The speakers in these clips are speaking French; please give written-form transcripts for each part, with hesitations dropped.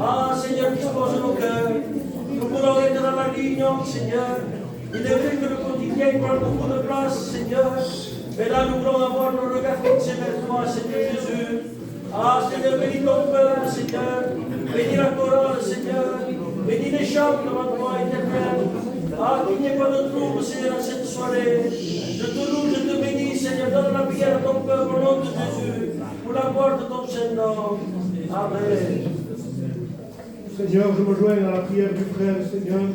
Ah, Seigneur, dispose nos cœurs. Nous voulons être dans la réunion, Seigneur. Il est vrai que le quotidien prend beaucoup de place, Seigneur. Mais là, nous voulons avoir nos regards fixés vers toi, Seigneur Jésus. Ah, Seigneur, bénis ton peuple, Seigneur. Bénis la chorale, Seigneur. Bénis les chants devant toi, éternel. Ah, qu'il n'y ait pas de trouble, Seigneur, dans cette soirée. Je te loue, je te bénis, Seigneur. Donne la prière à ton peuple au nom de Jésus. Pour la gloire de ton Saint-Nom. Amen. Seigneur, je me joins à la prière du frère, Seigneur.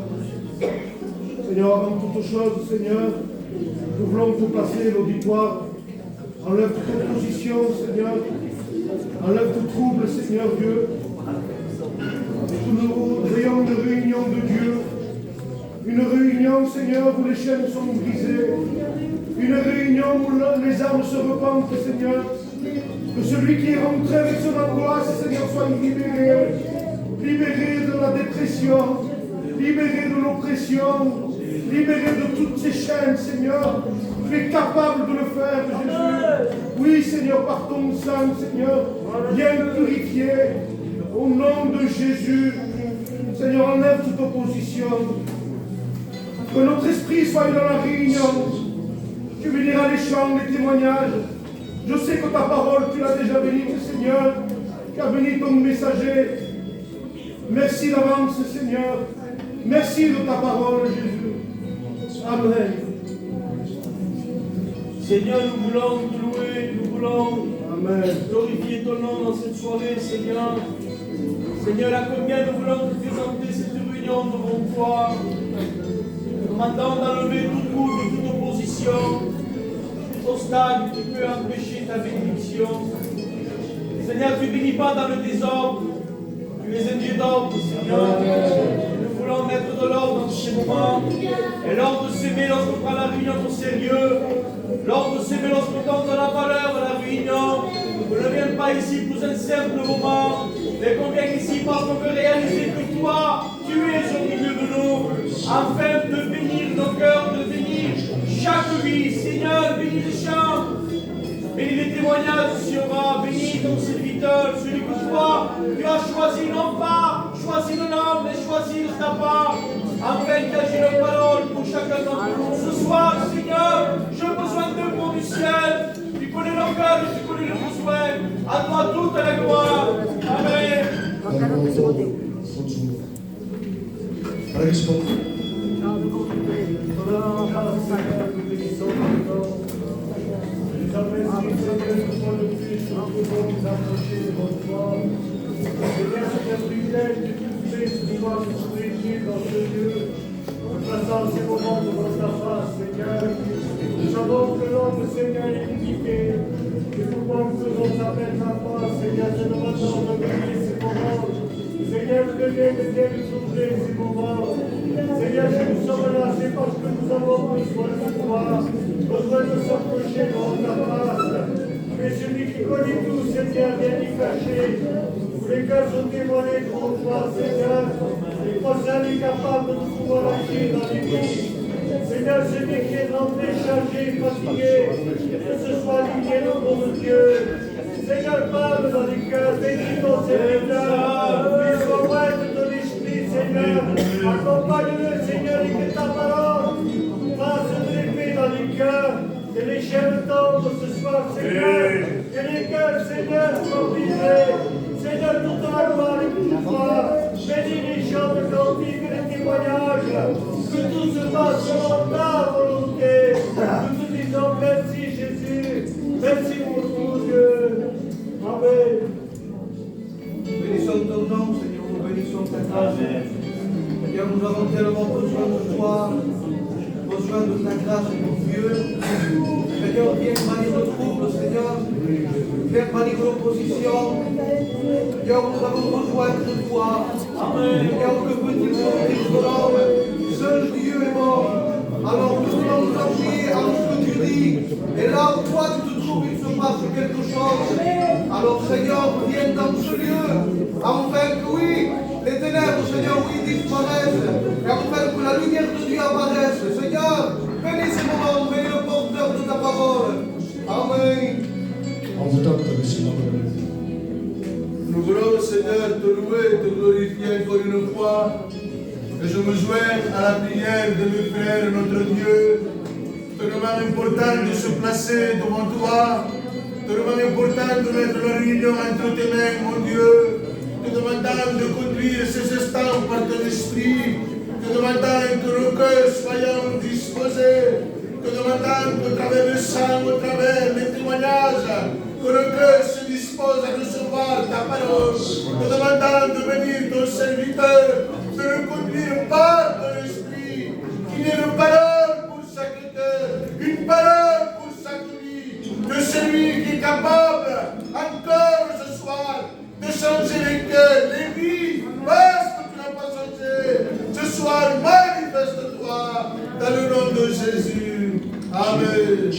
Seigneur, avant toute chose, Seigneur, nous voulons te placer l'auditoire. Enlève toute opposition, Seigneur. Enlève tout trouble, Seigneur Dieu. Que nous ayons une réunion de Dieu. Une réunion, Seigneur, où les chaînes sont brisées. Une réunion où les âmes se repentent, Seigneur. Que celui qui est rentré avec son angoisse, Seigneur, soit libéré. Libéré de la dépression. Libéré de l'oppression. Libéré de toutes ces chaînes, Seigneur. Tu es capable de le faire, Jésus. Oui, Seigneur, par ton sang, Seigneur. Viens purifier. Au nom de Jésus. Seigneur, enlève toute opposition. Que notre esprit soit dans la réunion. Tu béniras les chants, les témoignages. Je sais que ta parole, tu l'as déjà bénie, Seigneur. Tu as béni ton messager. Merci d'avance, Seigneur. Merci de ta parole, Jésus. Amen. Seigneur, nous voulons te louer, nous voulons glorifier ton nom dans cette soirée, Seigneur. Seigneur, à combien nous voulons te présenter cette réunion devant toi, demandant d'enlever tout trouble, toute opposition, tout obstacle qui peut empêcher ta bénédiction. Seigneur, tu ne bénis pas dans le désordre, tu es un Dieu d'ordre, Seigneur. Nous voulons mettre de l'ordre dans ces moments, et l'ordre de s'aimer lorsqu'on prend la réunion au sérieux, l'ordre de s'aimer lorsqu'on donne de la valeur à la réunion. On ne vient pas ici pour un simple moment, mais qu'on vient ici parce qu'on veut réaliser que toi, tu es au milieu de nous, afin de bénir nos cœurs, de bénir chaque vie. Seigneur, bénis les chants, bénis les témoignages du Seigneur, bénis ton serviteur, celui que toi, tu as choisi, non pas choisi le nom, mais choisi de ta part, afin d'agir la parole pour chacun d'entre nous. Ce soir, Seigneur, j'ai besoin de mots du ciel. Tu connais nos cœurs, tu connais les besoins. À toi toute la gloire. Amen. Nous passons ces moments devant ta face, Seigneur. Nous savons que l'homme, Seigneur, est limité. Et pourquoi nous faisons appel à toi, Seigneur, je nous demande de gagner ces moments. Seigneur, de nous trouver ces moments. Seigneur, si nous sommes là, c'est parce que nous avons besoin de toi, besoin de s'approcher devant ta face. Tu es celui qui connaît tout, Seigneur, viens y cacher. Tous les cœurs sont témoignés devant toi, Seigneur. Et toi seul est capable de pouvoir agir dans les vies. Seigneur, celui qui est rentré, chargé, fatigué, que ce soit lié au nom de Dieu. Seigneur, parle dans les cœurs, bénis ton serviteur, qu'ils soient loin de ton esprit, Seigneur. Accompagne-le, Seigneur, et que ta parole fasse de l'épée dans les cœurs, que les chaînes tombent ce soir, Seigneur, que les cœurs, Seigneur, soient brisés. Seigneur, toute la gloire et toute foi, bénis les chants de cantiques et les témoignages, que tout se passe selon ta volonté. Nous te disons merci Jésus, merci pour tout Dieu. Amen. Bénissons ton nom, Seigneur, nous bénissons ta grâce. Seigneur, nous avons tellement besoin de toi, besoin de ta grâce, mon Dieu. Seigneur, viens bannir le trouble, Seigneur. Viens bannir l'opposition. Seigneur, nous avons besoin de toi. Seigneur, que peut-il sortir de l'homme? Seul Dieu est mort. Alors nous voulons nous appuyer à ce que tu dis. Et là où toi tu te trouves, il se passe quelque chose. Alors Seigneur, viens dans ce lieu. Afin que oui, les ténèbres, Seigneur, oui, disparaissent. Et afin que la lumière de Dieu apparaisse. Seigneur, bénis ces moments, bénis le porteur de ta parole. Amen. On vous donne, Monsieur. Nous voulons, Seigneur, te louer, te glorifier encore une fois. Et je me joins à la prière de mes frères, notre Dieu. Tellement important de se placer devant toi. Tellement important de mettre la réunion entre tes mains, mon Dieu. Te demandant de conduire ces instants par ton esprit. Te demandant que nos cœurs soient disposés. Te demandant qu'au travers le sang, au travers les témoignages, que nos cœurs se disposent à recevoir ta parole. Te demandant de bénir ton serviteur, de le conduire par ton esprit. Qu'il y ait une parole pour chaque cœur, une parole pour chaque vie. De celui qui est capable, encore ce soir, de changer les cœurs, les vies, parce que tu n'as pas changé. Ce soir, manifeste-toi dans le nom de Jésus. Amen.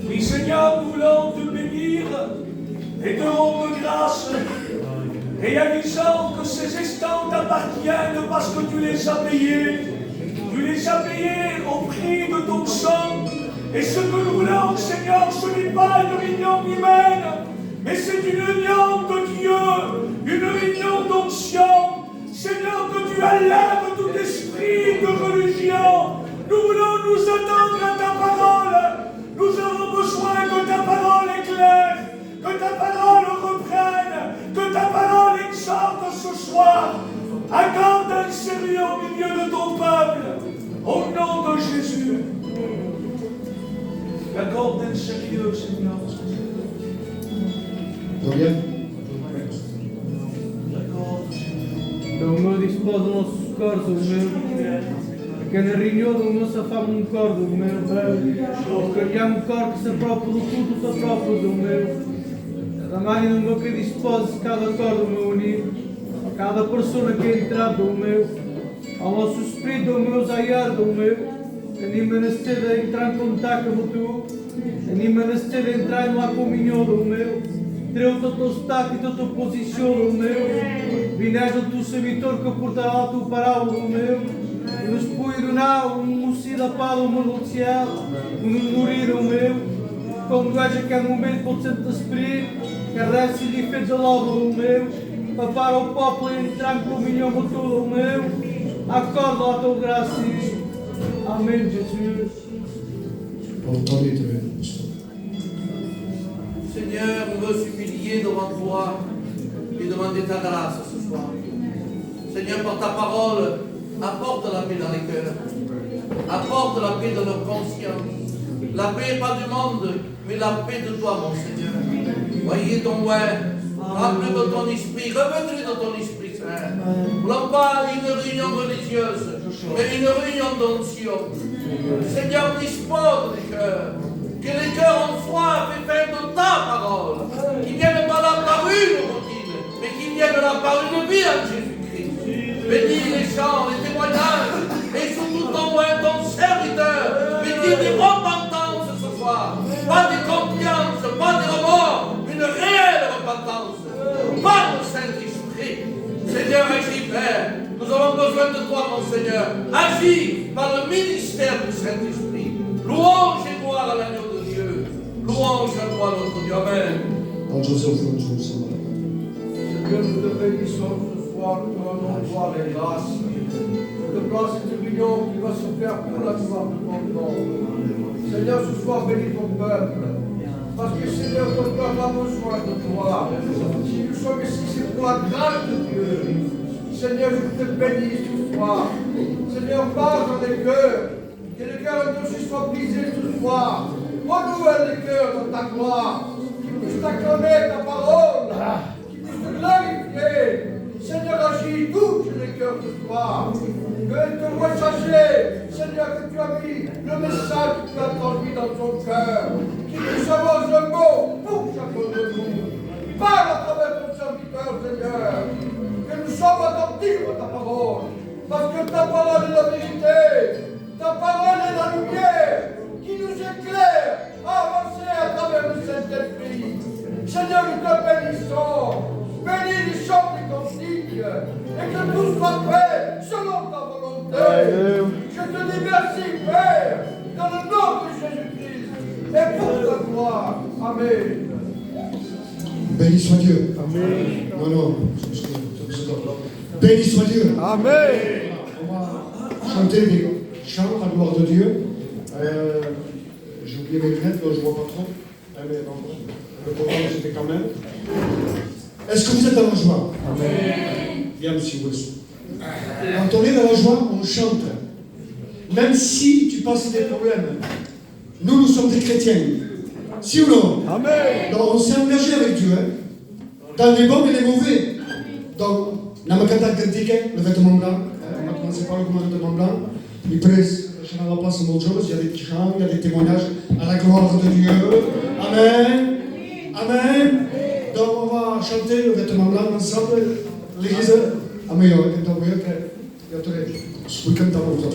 Oui, Seigneur, nous voulons te bénir et te rendre grâce, réalisant que ces instants t'appartiennent parce que tu les as payés. Tu les as payés au prix de ton sang. Et ce que nous voulons, Seigneur, ce n'est pas une réunion humaine, mais c'est une union de Dieu, une union d'onction. Seigneur, que tu enlèves tout esprit de religion. Nous voulons nous attendre à ta parole. Nous avons besoin que ta parole éclaire, que ta parole reprenne, que ta parole exhorte ce soir. Accorde un sérieux au milieu de ton peuple. Au nom de Jésus. Accorde un sérieux, Seigneur. Bien. O meu dispôs os nossos corpos, o meu. Cada reunião do meu safamo um corpo, o meu. Porque há um corpo que se apropria do tudo, se apropria do meu. Da maneira do meu que dispôs cada corpo, o meu unido. Cada pessoa que é entrado, o meu. Ao nosso espírito, o meu zaiar, o meu. Anima-nos a entrar em contato com tu. Anima-nos a entrar numa comunhão, o meu. Treu o teu stato e a tua posição, o meu. Vinés o teu servitor que portará a tua parábola, o meu. E nos poirá um da pala, o mundo do céu. Um morir, o meu. Como veja que é momento para o Santo Espírito. Que resta e fez a logo, o meu. Para o povo entrar em comunhão com tudo, o meu. Acorda a tua graça. Amém, Jesus. Seigneur, on veut s'humilier devant toi et demander ta grâce ce soir. Seigneur, par ta parole, apporte la paix dans les cœurs. Apporte la paix dans nos consciences. La paix pas du monde, mais la paix de toi, mon Seigneur. Voyez ton ouais, remplis de ton esprit, revêtu de ton esprit saint. Non pas une réunion religieuse, mais une réunion d'onction. Seigneur, dispose des cœurs. Que les cœurs ont soif et faim de ta parole. Qu'ils viennent pas là par une routine, mais qu'ils viennent là par une vie en Jésus-Christ. Bénis les chants, les témoignages, et surtout ton serviteur. Mais qu'il y ait des repentances ce soir. Pas des confiances, pas des remords, une réelle repentance. Par le Saint-Esprit. Seigneur, agis, Père. Nous avons besoin de toi, mon Seigneur. Agis par le ministère du Saint-Esprit. Louange et gloire à l'agneau de Dieu. Louange à toi, notre Dieu. Amen. Seigneur, nous te bénissons ce soir, nous te rendons gloire et grâce. Nous te place cette réunion qui va se faire pour la gloire de ton nom. Seigneur, ce soir, bénis ton peuple. Parce que, Seigneur, ton peuple a besoin de toi. Si nous sommes ici, c'est pour la grâce de Dieu. Seigneur, je te bénis ce soir. Seigneur, parle dans les cœurs. Que le cœur de Dieu soit brisé ce soir. Renouvelle les cœurs dans ta gloire. Qui puisse t'acclamer ta parole. Qui puisse te glorifier. Seigneur, agis, touche les cœurs ce soir. Que te voie changer. Seigneur, que tu as mis le message que tu as transmis dans ton cœur. Qui puisse avoir un mot pour chacun de nous. Parle à travers ton serviteur, Seigneur. Que nous sommes attentifs à ta parole. Parce que ta parole est la vérité. Ta parole est la lumière qui nous éclaire à avancer à travers le Saint-Esprit. Seigneur, nous te bénissons. Bénis les chants des cantiques et que tout soit fait selon ta volonté. Je te dis merci, Père, dans le nom de Jésus-Christ et pour ta gloire. Amen. Béni soit Dieu. Amém. Non, non. Béni soit Dieu. Amen. On va chanter des chants à la gloire de Dieu. J'ai oublié mes lunettes, donc je ne vois pas trop. Mais bon, le programme, c'était quand même. Est-ce que vous êtes dans la joie? Amen. Bien, monsieur Wilson. Quand on est dans la joie, on chante. Même si tu passes des problèmes. Nous sommes des chrétiens. Si ou non? Amen. Donc on s'est engagé avec Dieu. Hein? Dans les bons et les mauvais. Donc, Namakata critique le vêtement blanc. On a commencé par le vêtement blanc. Il presse, je la place mon chose. Il y a des chants, il y a des témoignages à la gloire de Dieu. Amen. Amen. Donc on va chanter le vêtement blanc ensemble. L'église. Amen. Je peux canter pour vous.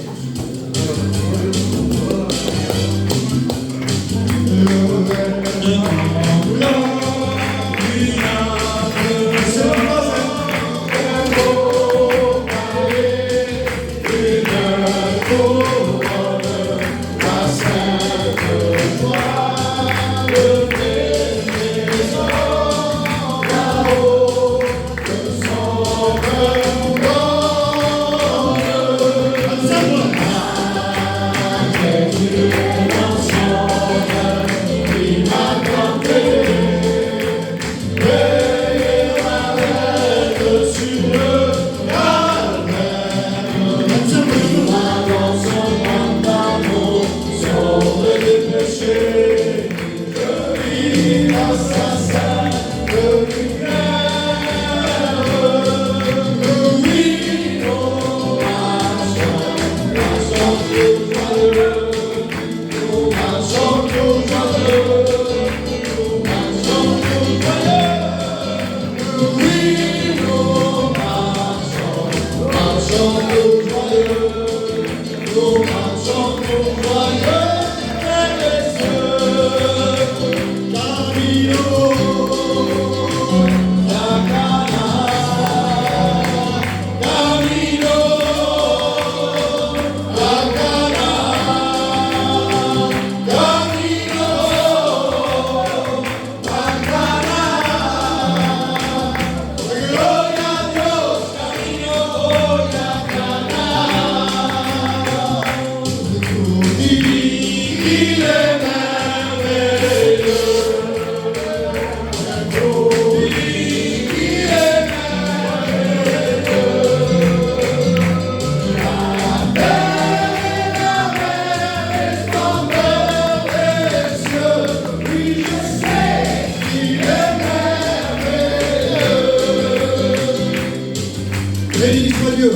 Béni soit Dieu.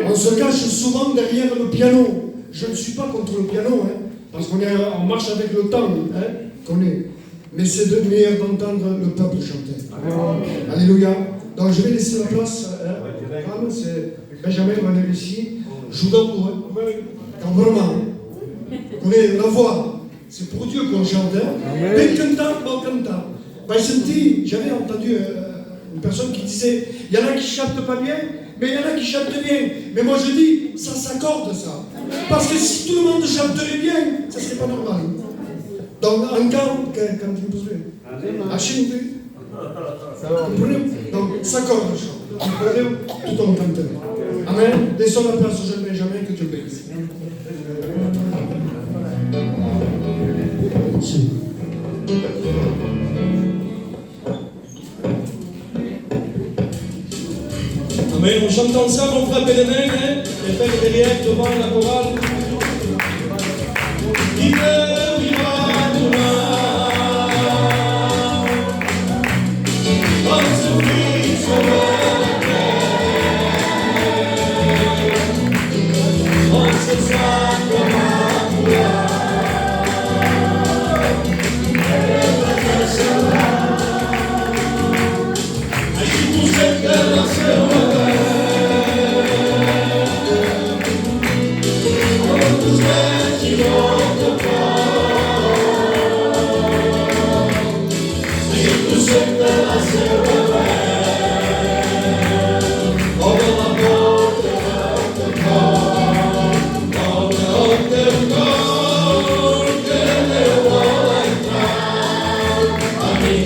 On se cache souvent derrière le piano. Je ne suis pas contre le piano, hein, parce qu'on est en marche avec le temps, hein, qu'on est. Mais c'est de meilleur d'entendre le peuple chanter. Alléluia. Donc je vais laisser la place. C'est Benjamin va venir ici. Joue d'amour. Hein. Quand vraiment, on est la voix. C'est pour Dieu qu'on chante. Ben cantant, bon cantant. Ben, j'avais entendu une personne qui disait, il y en a qui chantent pas bien, mais il y en a qui chantent bien. Mais moi je dis, ça s'accorde ça. Parce que si tout le monde chanterait bien, ça serait pas normal. Donc encore, quand vous pouvez, à chanter, comprenez? Donc s'accorde le chant. Comprenez? Tout en cantant. Amen. Laissons la place au jeune Benjamin, que Dieu bénisse. Amen. On chante ensemble, on frappe les mains, hein, les frères derrière, devant la chorale. Amen.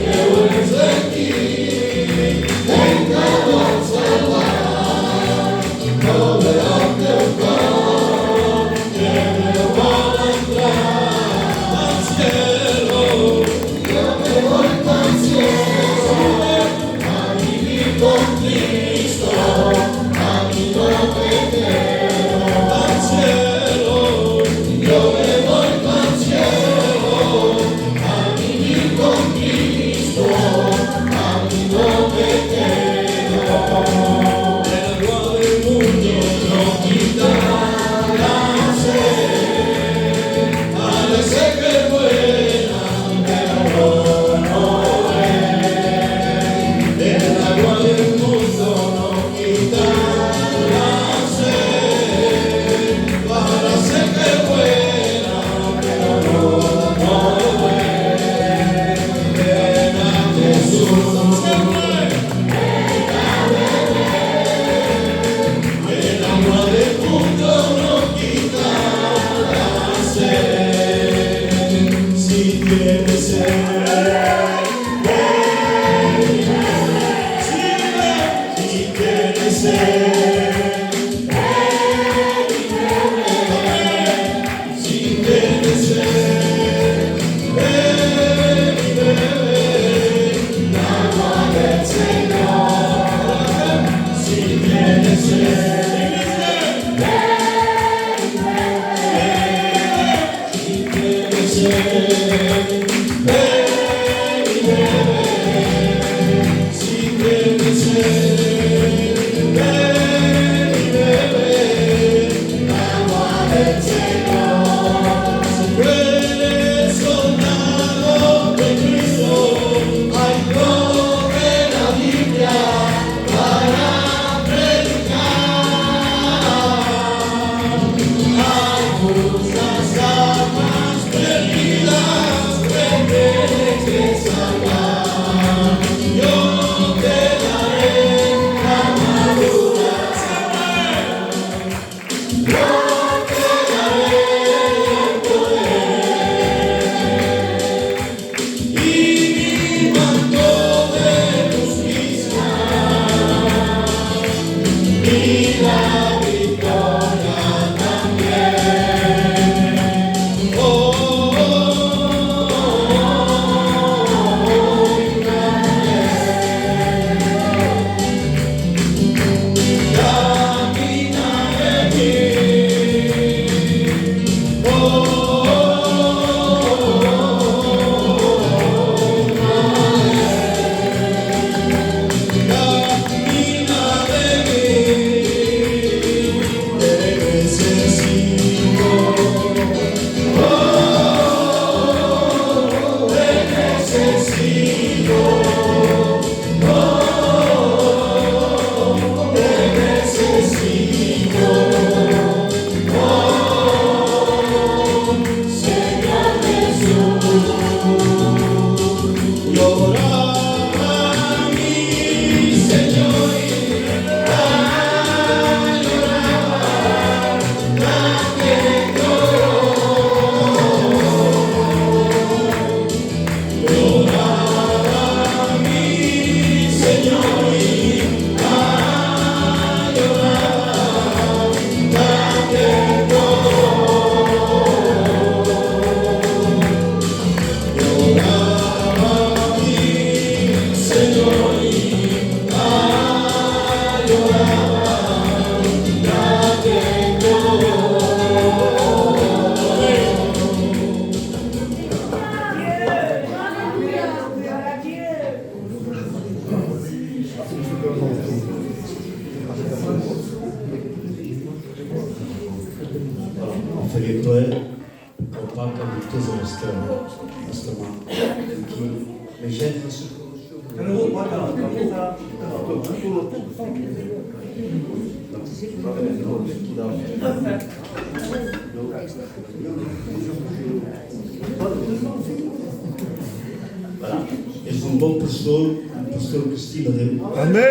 Voilà. És un bon pastor, un pastor que estima Déu. Amén.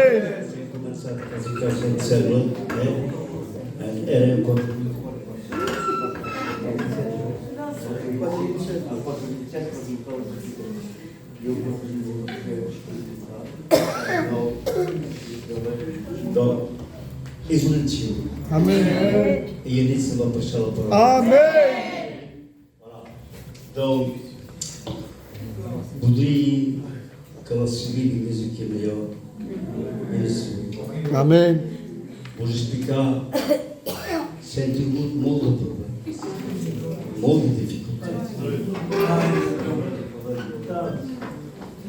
Hem començat quasi quasi en cel·la, era quan... Donc, és un arxiu. Amén. I en ell se va passar la paraula. Amén. Donc, voldria que la Silvia digués aquí millor i la Silvia. Amén. Vos explicar si hem tingut molt de problemes, molt de dificultats.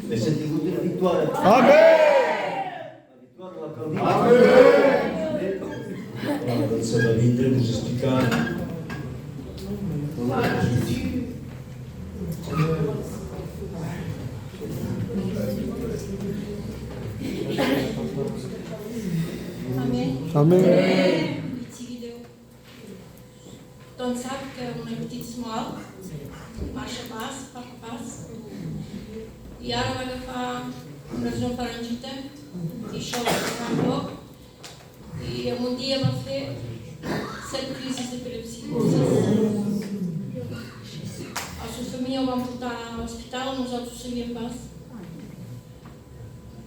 Però si hem tingut una victòria. Amén. La victòria la cal dir. Amén. Doncs se va vindre a vos explicar Amen. Amén. Petit vidéo. Doncs sap que una petita small marxa pas, fa pas, i ara va agafar una regió farangita i això va tornar un poc i en un dia va fer 7 crisis d'epilepsia. A la família ho van portar a l'hospital, nosaltres ho sabíem pas.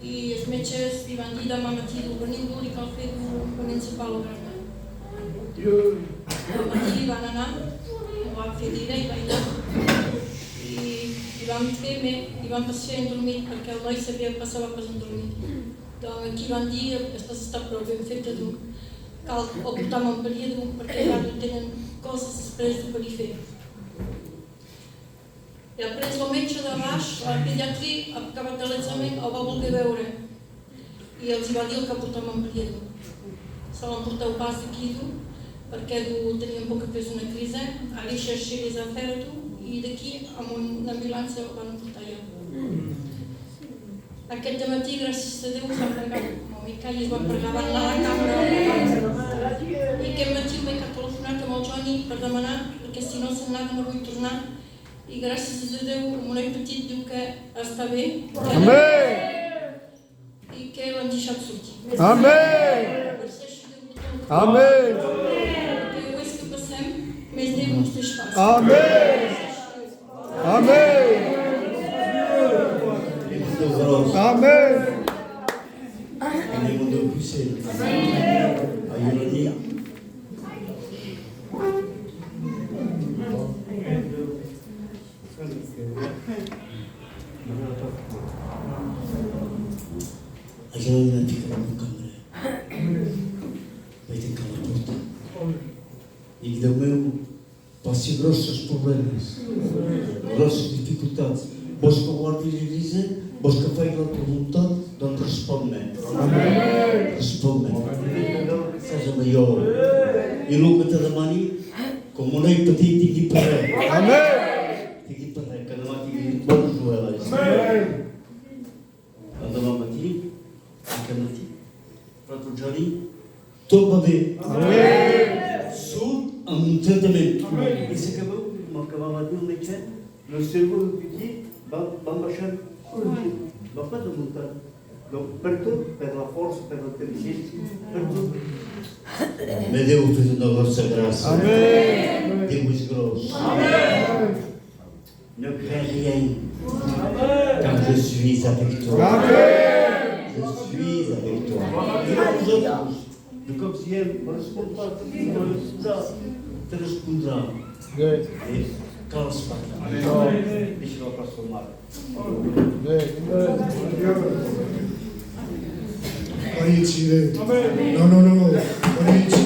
I els metges li van dir demà matí veniu i cal fer un encefalograma. Demà matí van anar, ho van fer dir i va anar. I van passar endormit perquè el noi sabia que passava pas endormit. Doncs aquí van dir, està prou ben feta, cal o portar a Montpellier perquè ja no tenen coses després de per hi fer. I després el metge de baix, el pediatrí, ha acabat l'examen, el va voler veure i els va dir el que portar a Montpellier. Se l'han portat pas d'aquí perquè tenien por que fes una crisi, ara xerxeres a fer-ho i d'aquí amb una ambulància el van portar allà. Aquest matí, gràcies a Déu, s'han pregat amb el Mica i es va pregar, van anar a la cambra. I aquest matí el Mica ha telefonat amb el Johnny per demanar, perquè si no se'n anava no vull tornar. I gràcies a Déu, un noi petit diu que està bé. I que l'han deixat sortir. Amen. Que ho és que passem, més Déu ens deixa fàcil. Amen. Amen. Amen. Nel mondo più serio. Aiutami. Aiutami a ficar no câmera. Vai ter que lá porta. E que deu meu passe grossos problemas, grossas dificuldades. Vos que guardis a dizer, vos que faz a tua vontade, então responde-me. Responde-me. Seja maior. E nunca te demani, como não é para ti, tem que ir para ré. Amen. Tem que ir para ré, cada um tem que ir para os joelhos. Andava a ti, a ti, para o Johnny, todo bem. Sul, um tratamento. E se acabou, não acabava de leite, no cérebro do petit, vamos baixar. Não pode montar. Não, perto, pela força, pela inteligência, perto. Mas Deus fez uma vossa graça. Amen. Deus grosso. Ne crains rien. Car je suis avec toi. Amen. Je suis avec toi. Et nous autres, de comme si elle ne répond pas, te répondra. Et calme pas. Et je ne vais pas se mal. Croyez-il. Non. Croyez-il.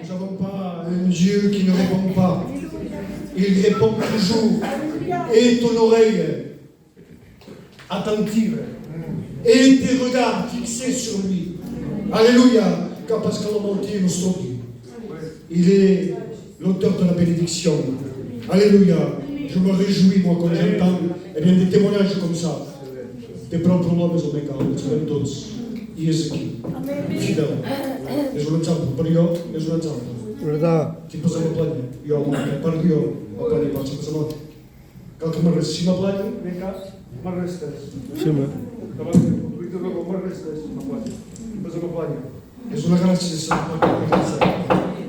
Nous n'avons pas un Dieu qui ne répond pas. Il répond toujours. Et ton oreille attentive. Et tes regards fixés sur lui. Alléluia. Car parce que l'homme nous sauve. Il est l'auteur de la bénédiction. Alléluia. Je me réjouis, moi, quand j'entends des témoignages comme ça. Des propres hommes au Meca, de tous. I és aquí. Fidel. És un exemple. Per jo, és un exemple. Verdade. Si passem a planya, jo, per jo, a planya, per si passem a... Cal que m'arresti. Si m'aplanya, Meca, m'arrestes. Sí, ma. Davant del conductor de m'arrestes, m'aplanya. Passem a planya. És una gràcia,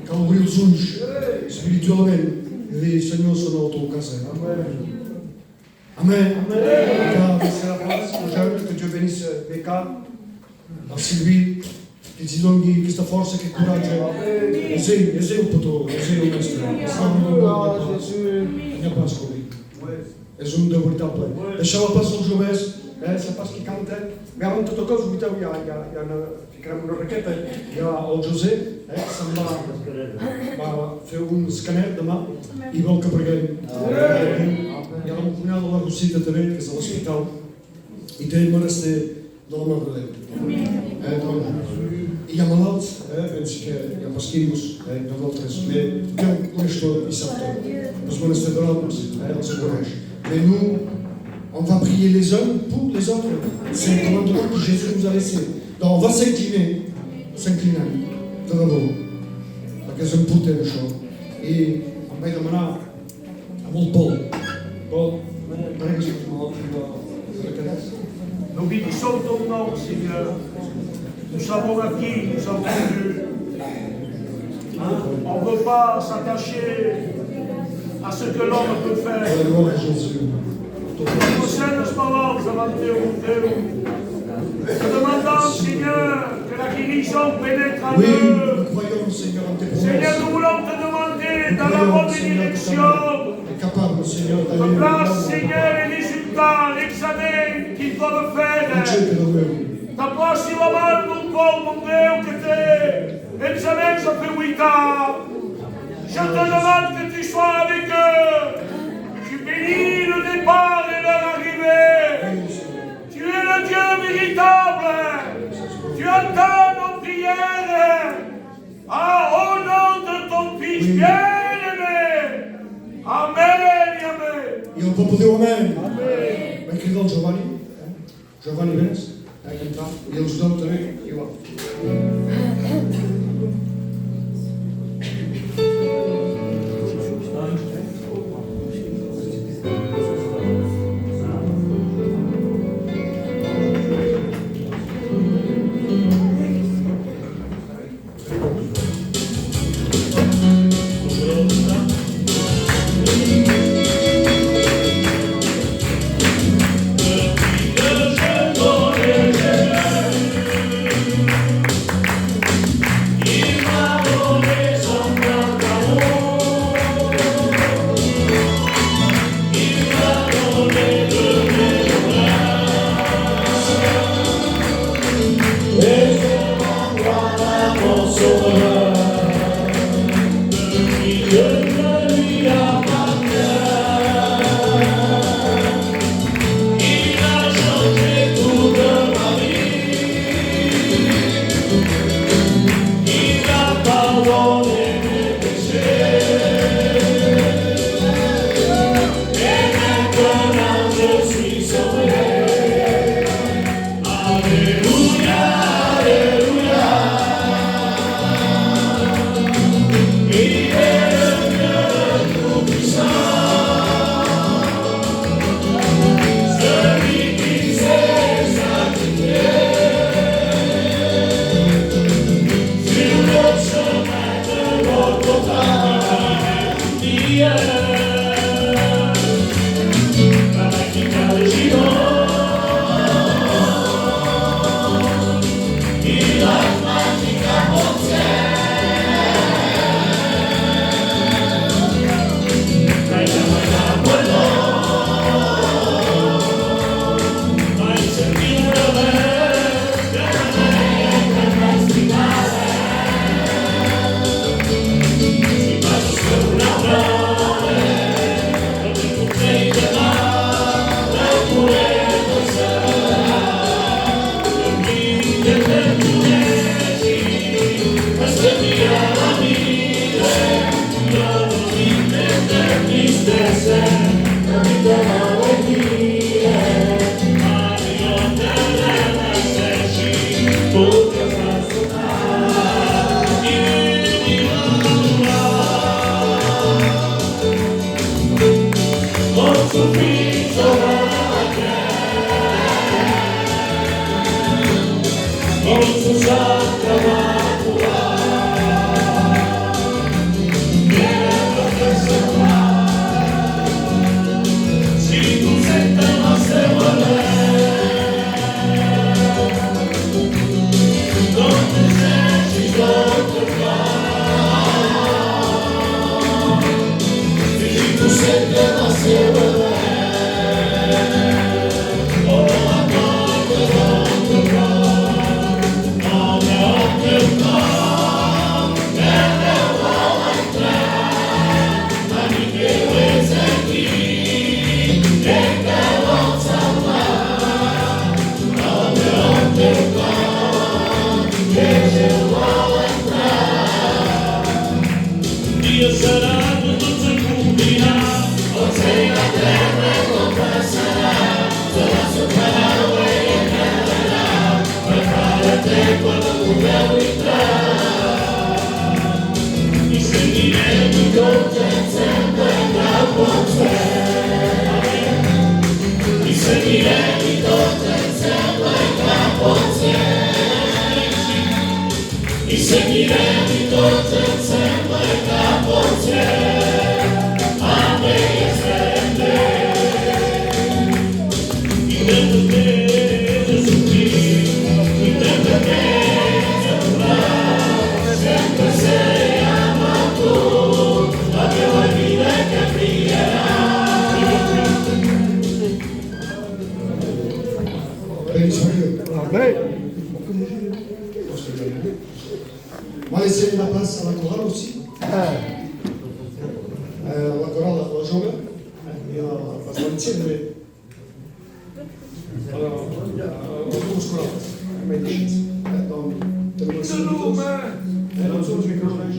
cal obrir els ulls espiritualment i dir, Senyor, són a la teva casa. Amen. Amen. Car c'est la place, que Dieu bénisse Meca, a Sylvie, che ti doni questa forza, che coraggio. Esei un po' tu, esei un mestre. Andiamo a pascoli. És un de veritable. Deixeu-la pas als joves, és pas qui canta. Veuen tota cosa, ja ficarem una raqueta. Ja el José se'n va fer un escaner demà i vol que preguem. Hi ha la cunyada de la Rosita també, que és a l'hospital, i té el monestir de la Mare de Déu. I hi ha malalts, penso que hi ha pasquillos, nosaltres, Déu coneix tot i sap tot. Els monestirs de l'homes, els coneix. Mais nous, on va prier les uns pour les autres. C'est le commandement que Jésus nous a laissé. Donc on va s'incliner, de debò, perquè és important això. I em vaig demanar amb el Pol, pregues per malalt de Teresa. Nous bénissons ton nom, Seigneur. Nous savons à qui nous avons vu. On ne veut pas s'attacher à ce que l'homme peut faire. Gloire à Jésus. Nous sommes ce moment devant Dieu. Nous demandons, Seigneur, que la guérison pénètre en Oui, eux. nous croyons, Seigneur, en tes Seigneur, promesses. nous voulons te demander Nous dans la croyons, bonne Seigneur, que direction. tu es capable, Seigneur, d'aller De place, Seigneur, les résultats, l'examen qu'ils doivent faire. T'approches si moment, mon pauvre, mon Dieu, que t'es. L'examen, ça fait 8 ans. Je te demande que tu sois avec eux. Tu bénis le départ et leur arrivée. Tu es le Dieu véritable. Tu entends nos prières. Ah, au nom de ton Fils bien-aimé. Amen et amen. E un po' di amen. Mai credo Giovanni. Giovanni Venez. E os dou também. Igual. Oh, Benissimo Dio. On va laisser la place à la chorale aussi. La chorale a la jambe. Et la tradizione deve... Allora, come scuola? Non sono sui microfoni.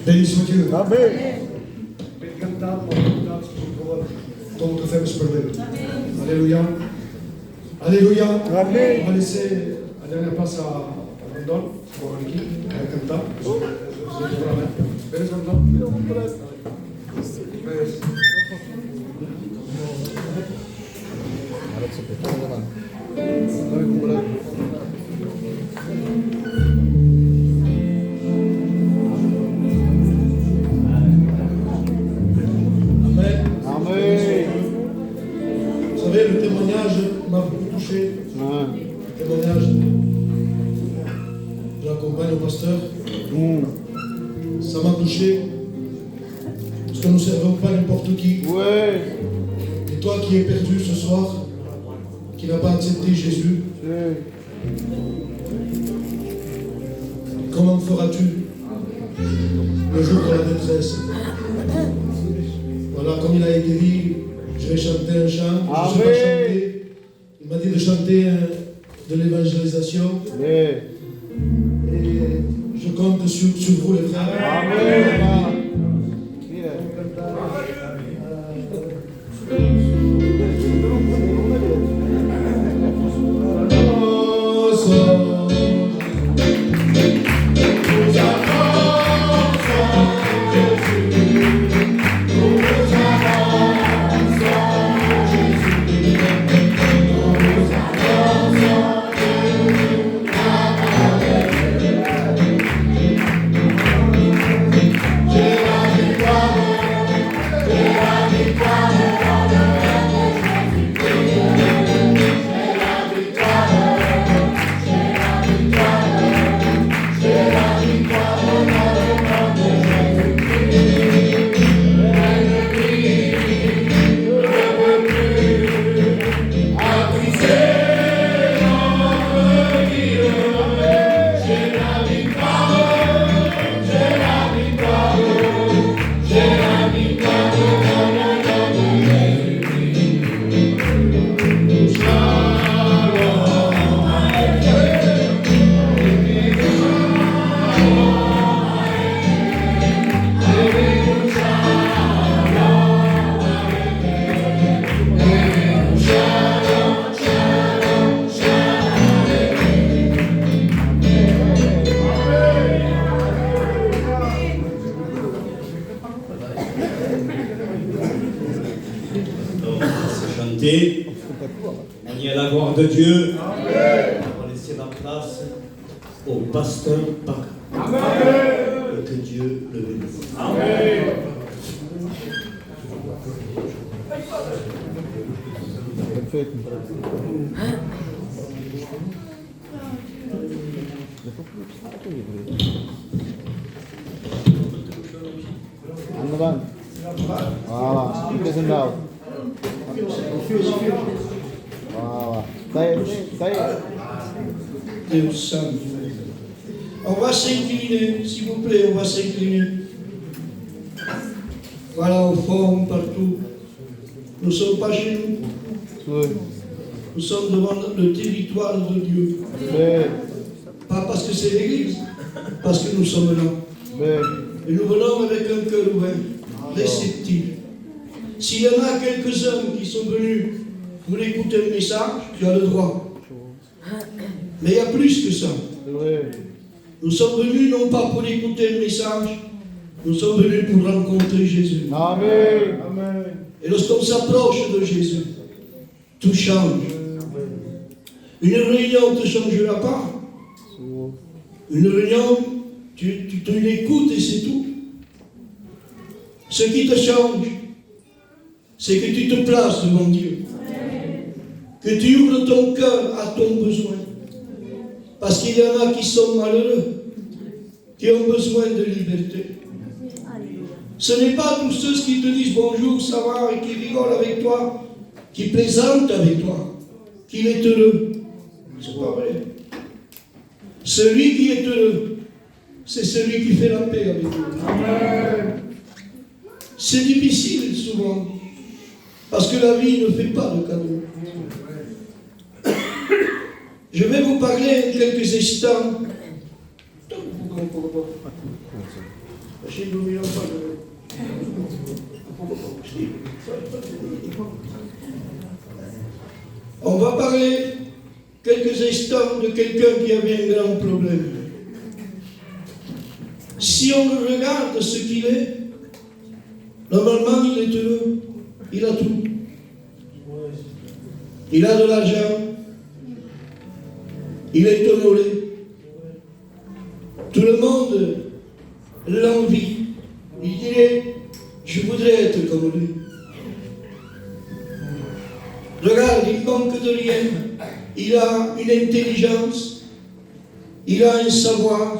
Béni soit Dieu. Amen. Ton te fait espérer. Alléluia. Alléluia. Amen. On va laisser la dernière place à Brandon pour l'équipe, avec un temps. Vous savez, le témoignage m'a beaucoup touché. Le témoignage de la compagne au pasteur. Ça m'a touché. Parce que nous ne servons pas n'importe qui. Et toi qui es perdu ce soir, qui n'as pas accepté Jésus, comment feras-tu le jour de la détresse? Voilà, comme il a été dit, je vais chanter un chant. Je ne sais pas chanter. Il m'a dit de chanter de l'évangélisation. Et je compte sur vous, les frères. On y a la gloire de Dieu. On va laisser la place au pasteur Paca. Et que Dieu le bénisse. Amen. Voilà, itu sendal. Voilà. Saya. Dieu Saint. On va s'incliner, s'il vous plaît, on va s'incliner. Voilà, au fond, partout. Nous ne sommes pas chez nous. Nous sommes devant le territoire de Dieu. Pas parce que c'est l'église, parce que nous sommes là. Et nous venons avec un cœur ouvert, réceptif. S'il y en a quelques-uns qui sont venus pour écouter le message, tu as le droit. Mais il y a plus que ça. Nous sommes venus non pas pour écouter le message, Nous sommes venus pour rencontrer Jésus. Amen. Amen. Et lorsqu'on s'approche de Jésus, tout change. Une réunion ne te changera pas. Une réunion, tu l'écoutes et c'est tout. Ce qui te change, c'est que tu te places devant Dieu. Que tu ouvres ton cœur à ton besoin. Parce qu'il y en a qui sont malheureux, qui ont besoin de liberté. Ce n'est pas tous ceux qui te disent bonjour, ça va, et qui rigolent avec toi, qui plaisantent avec toi, qu'il est heureux. C'est pas vrai. Celui qui est heureux, c'est celui qui fait la paix avec Dieu. Amen. C'est difficile souvent, parce que la vie ne fait pas de cadeaux. Je vais vous parler en quelques instants. On va parler quelques instants de quelqu'un qui avait un grand problème. Si on regarde ce qu'il est, normalement il est heureux, il a tout. Il a de l'argent, il est honoré. Tout le monde l'envie. Il dirait, je voudrais être comme lui. Regarde, il manque de rien. Il a une intelligence, il a un savoir,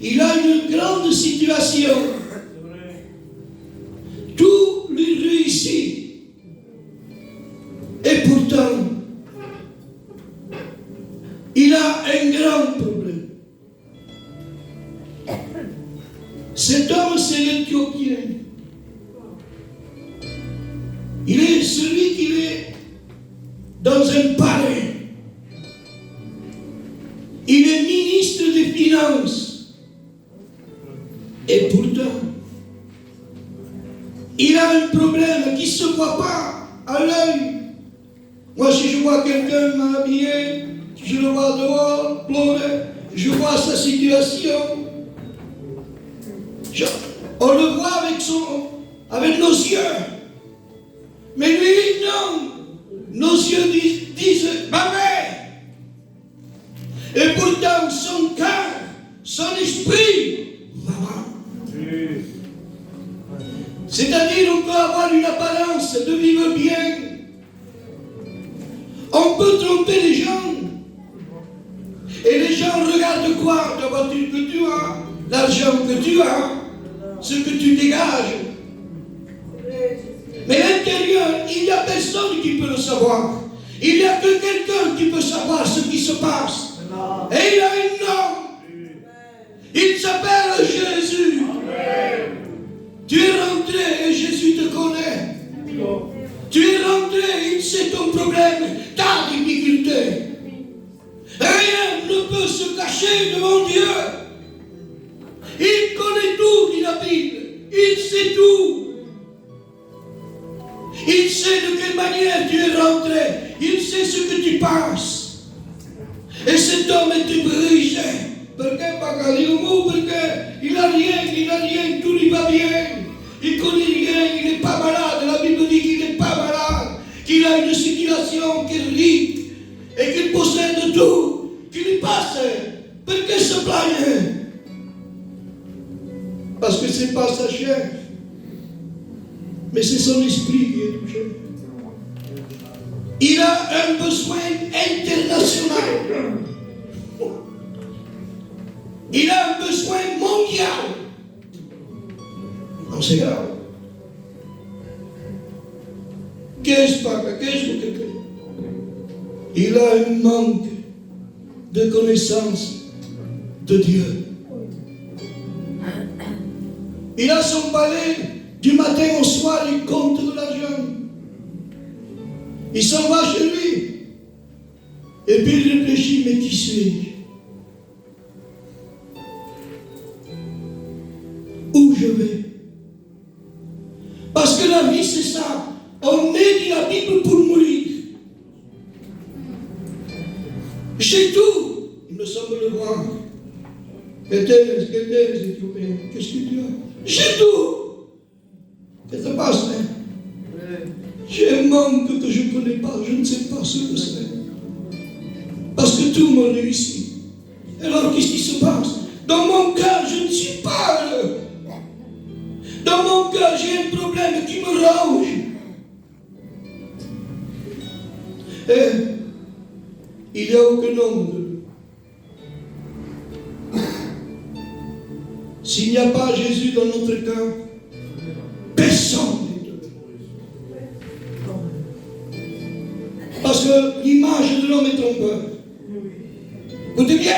il a une grande situation. Tout lui réussit. Et pourtant, il a un grand problème. Cet homme, c'est l'Éthiopien. Il est celui qui est dans un palais. Il est ministre des Finances. Et pourtant, il a un problème qui ne se voit pas à l'œil. Moi, si je vois quelqu'un m'habiller, je le vois dehors, pleurer, je vois sa situation. On le voit avec nos yeux. Mais lui, non. Nos yeux disent ma mère. Et pourtant, son cœur, son esprit va mal. C'est-à-dire, on peut avoir une apparence de vivre bien. On peut tromper les gens. Et les gens regardent quoi? La voiture que tu as, l'argent que tu as, ce que tu dégages. Mais à l'intérieur, il n'y a personne qui peut le savoir. Il n'y a que quelqu'un qui peut savoir ce qui se passe. Et il a un nom. Il s'appelle Jésus. Tu es rentré et Jésus te connaît. Tu es rentré, il sait ton problème, ta difficulté. Rien ne peut se cacher devant Dieu. Il connaît tout, dit la Bible. Il sait tout. Il sait de quelle manière tu es rentré. Il sait ce que tu penses. Et cet homme était brisé. Parce qu'il n'a rien, tout lui va bien. Il ne connaît rien, il n'est pas malade. La Bible dit qu'il n'est pas malade. Qu'il a une situation qui est riche. Et qu'il possède tout. Qu'il y passe. Pourquoi se plaindre? Parce que ce n'est pas sa chair. Mais c'est son esprit qui est touché. Il a un besoin international. Il a un besoin mondial. Non, c'est grave. Qu'est-ce que il a un manque de connaissance de Dieu. Il a son palais. Du matin au soir, il compte de l'argent. Il s'en va chez lui. Et puis il réfléchit, mais qui suis-je? Où je vais? Parce que la vie, c'est ça. On est, dit la Bible, pour mourir. J'ai tout. Il me semble le voir. Qu'est-ce Éthiopien? Qu'est-ce que tu as? J'ai tout. Qu'est-ce qui se passe, hein? J'ai un manque que je ne connais pas, je ne sais pas ce que c'est. Parce que tout m'a réussi. Alors qu'est-ce qui se passe? Dans mon cas, je ne suis pas heureux. Dans mon cas, j'ai un problème qui me ronge. Et il n'y a aucun homme de s'il n'y a pas Jésus dans notre cas, personne n'est heureux. Parce que l'image de l'homme est trompeur. Écoutez bien.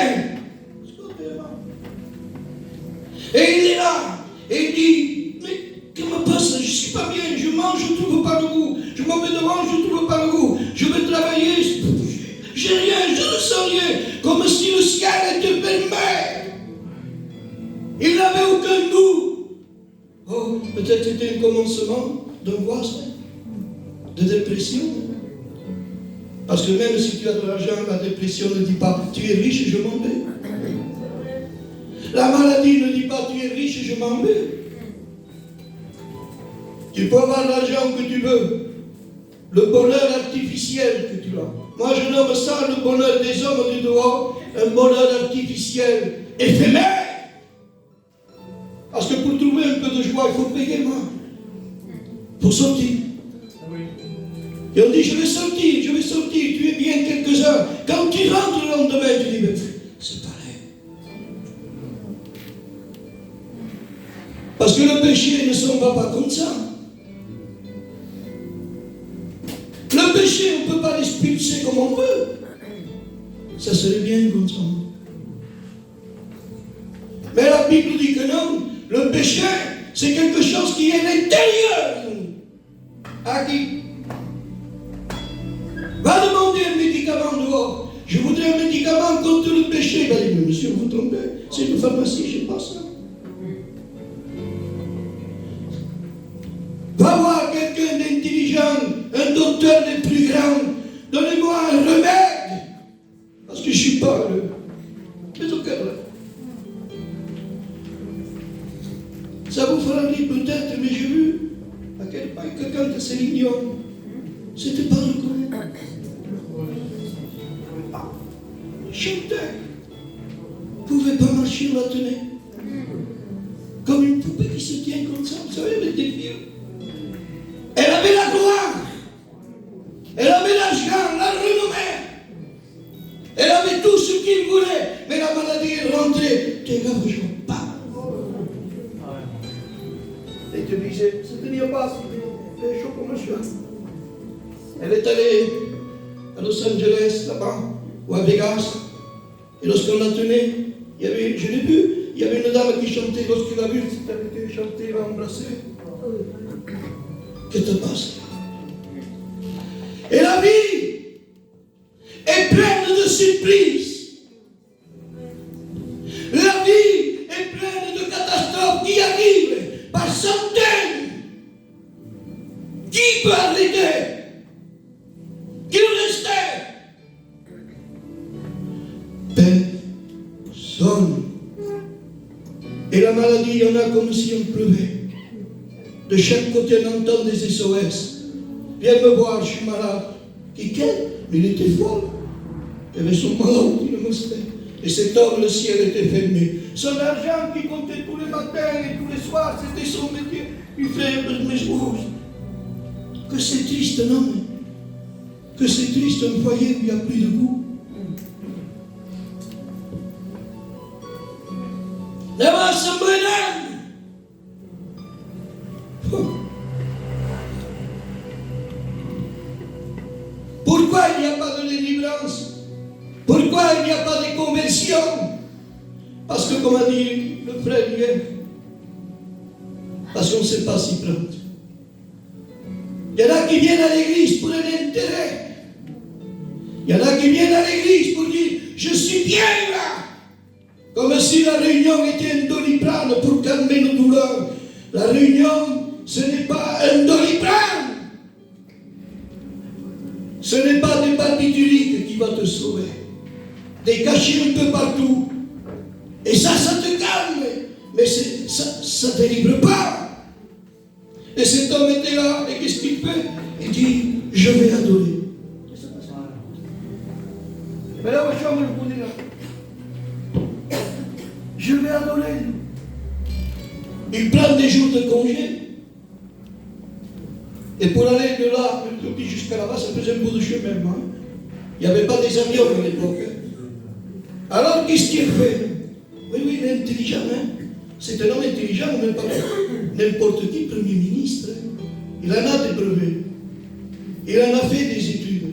Et il est là. Et il dit, mais que me passe? Je ne suis pas bien. Je mange, je ne trouve pas le goût. Je m'en vais devant, je ne trouve pas le goût. Je vais travailler. J'ai rien, je ne sens rien. Comme si le ciel était fermé. Il n'avait aucun goût. Oh, peut-être c'était un commencement d'angoisse, de dépression. Parce que même si tu as de l'argent, la dépression ne dit pas tu es riche, je m'en vais. La maladie ne dit pas tu es riche, je m'en vais. Tu peux avoir l'argent que tu veux, le bonheur artificiel que tu as. Moi je nomme ça le bonheur des hommes du dehors, un bonheur artificiel, éphémère. Parce que pour trouver un peu de joie, il faut payer moi. Pour sortir. Et on dit, je vais sortir, tu es bien quelques heures. Quand tu rentres le lendemain, tu dis, mais c'est pareil. Parce que le péché ne s'en va pas comme ça. Le péché, on ne peut pas l'expulser comme on veut. Ça serait bien comme ça. Mais la Bible dit que non. Le péché, c'est quelque chose qui est à l'intérieur de nous. À qui? Va demander un médicament dehors. Je voudrais un médicament contre le péché. Il va dire, mais monsieur, vous trompez. C'est une pharmacie, je n'ai pas ça. Va voir quelqu'un d'intelligent, un docteur des plus grands. Donnez-moi un remède. Parce que je ne suis pas heureux. Mais au cœur. Ça vous fera dire peut-être, mais j'ai vu à quel point que quand Céline Dion, c'était pas reconnu. Chantait. Vous ne pouvez pas marcher, on la tenait. Comme une poupée qui se tient comme ça, vous savez, avec des fils. Elle avait la gloire. Elle avait l'argent, la renommée. Elle avait tout ce qu'il voulait. Mais la maladie est rentrée. T'es là, je pas. Et tu disais, ce n'est pas c'était chaud comme un chien. Elle est allée à Los Angeles, là-bas, ou à Vegas. Et lorsqu'on la tenait, il y avait, je l'ai vu, il y avait une dame qui chantait, lorsqu'elle a vu, elle chantait, elle l'a embrassée. Qu'est-ce qui te passe? Et la vie est pleine de surprises. La vie est pleine de catastrophes qui arrivent par centaines. Qui peut arrêter? Qui restait? Personne. Et la maladie, il y en a comme si on pleuvait. De chaque côté, on entend des SOS. Viens me voir, je suis malade. Qui quel? Mais il était fort. Il avait son malade, il le montrait. Et cet homme, le ciel était fermé. Son argent qui comptait tous les matins et tous les soirs, c'était son métier. Il fait mes choses. Que c'est triste, non? Que c'est triste un foyer où il n'y a plus de goût. Là-bas, ça me rénale. Pourquoi il n'y a pas de délivrance? Pourquoi il n'y a pas de conversion? Parce que, comme a dit le frère hier, parce qu'on ne sait pas s'y prendre. Il y en a qui viennent à l'église pour un intérêt. Il y en a qui viennent à l'église pour dire je suis bien là. Comme si la réunion était un doliprane pour calmer nos douleurs. La réunion, ce n'est pas un doliprane. Ce n'est pas des barbituriques qui va te sauver. Des cachets un peu partout. Et ça te calme. Mais ça ne te livre pas. Et cet homme était là, et qu'est-ce qu'il fait? Il dit, je vais adorer. Mais là, je vous dis là. Je vais adorer. Il prend des jours de congé. Et pour aller de là, jusqu'à là-bas, ça faisait un bout de chemin. Hein. Il n'y avait pas des avions à l'époque. Hein. Alors, qu'est-ce qu'il fait? Oui, il est intelligent. Hein. C'est un homme intelligent, même pas n'importe qui, Premier ministre. Il en a des brevets. Il en a fait des études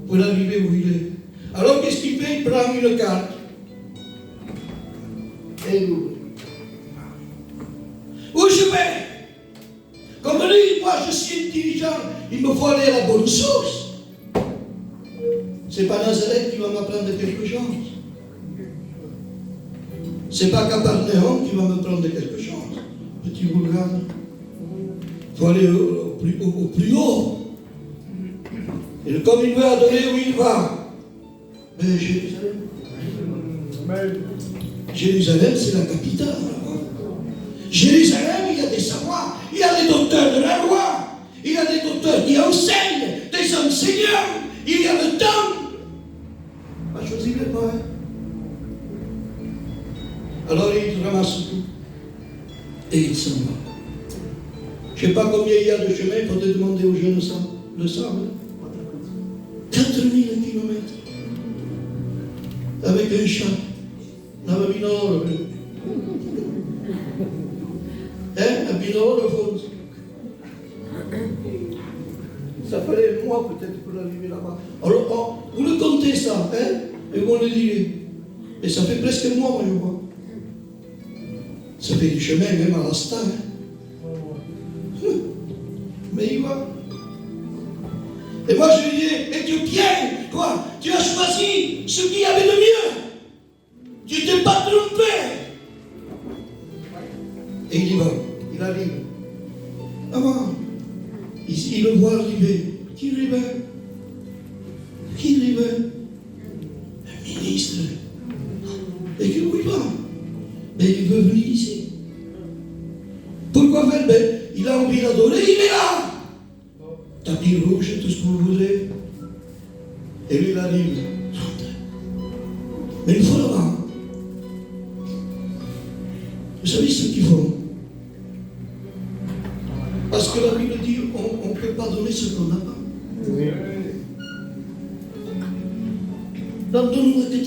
pour arriver où il est. Alors, qu'est-ce qu'il fait? Il prend une carte. Et il ouvre. Où je vais? Comme lui, moi je suis intelligent, il me faut aller à la bonne source. C'est pas Nazareth qui va m'apprendre quelque chose. C'est pas Capernaum qui va m'apprendre quelque chose. Petit bourgade. Il faut aller au plus haut. Et comme il veut adorer, où il va? Mais Jérusalem. Jérusalem, c'est la capitale. Jérusalem, il y a des savoirs, il y a des docteurs de la loi, il y a des docteurs qui enseignent, des enseignants, il y a le temps. Pas choisi le pas. Alors il ramasse tout et il s'en va. Je ne sais pas combien il y a de chemin, il faudrait demander aux jeunes le savent. 4000 kilomètres avec un chat. N'avait mis l'or. Hein, un bilan de France. Ça fallait un mois peut-être pour arriver là-bas. Alors, vous le comptez ça, hein, et vous le direz. Et ça fait presque un mois, moi, je vois. Ça fait du chemin, même à l'instant. Hein. Mais il va. Et moi, je lui dis, Éthiopien, quoi, tu as choisi ce qu'il y avait de mieux. Tu t'es pas trompé. Et il y va, il arrive. Avant, il le voit arriver. Qui arrivait? Qui arrivait? Un ministre. Et où il va? Mais il veut venir ici. Pourquoi faire? Ben, il a envie d'adorer, il est là. Tapis rouge, tout ce que vous voulez. Et lui, il arrive. Mais il faut là-bas. Vous savez ce qu'ils font? Parce que la Bible dit on ne peut pas donner ce qu'on n'a pas. Oui. Donc donne-nous la tête.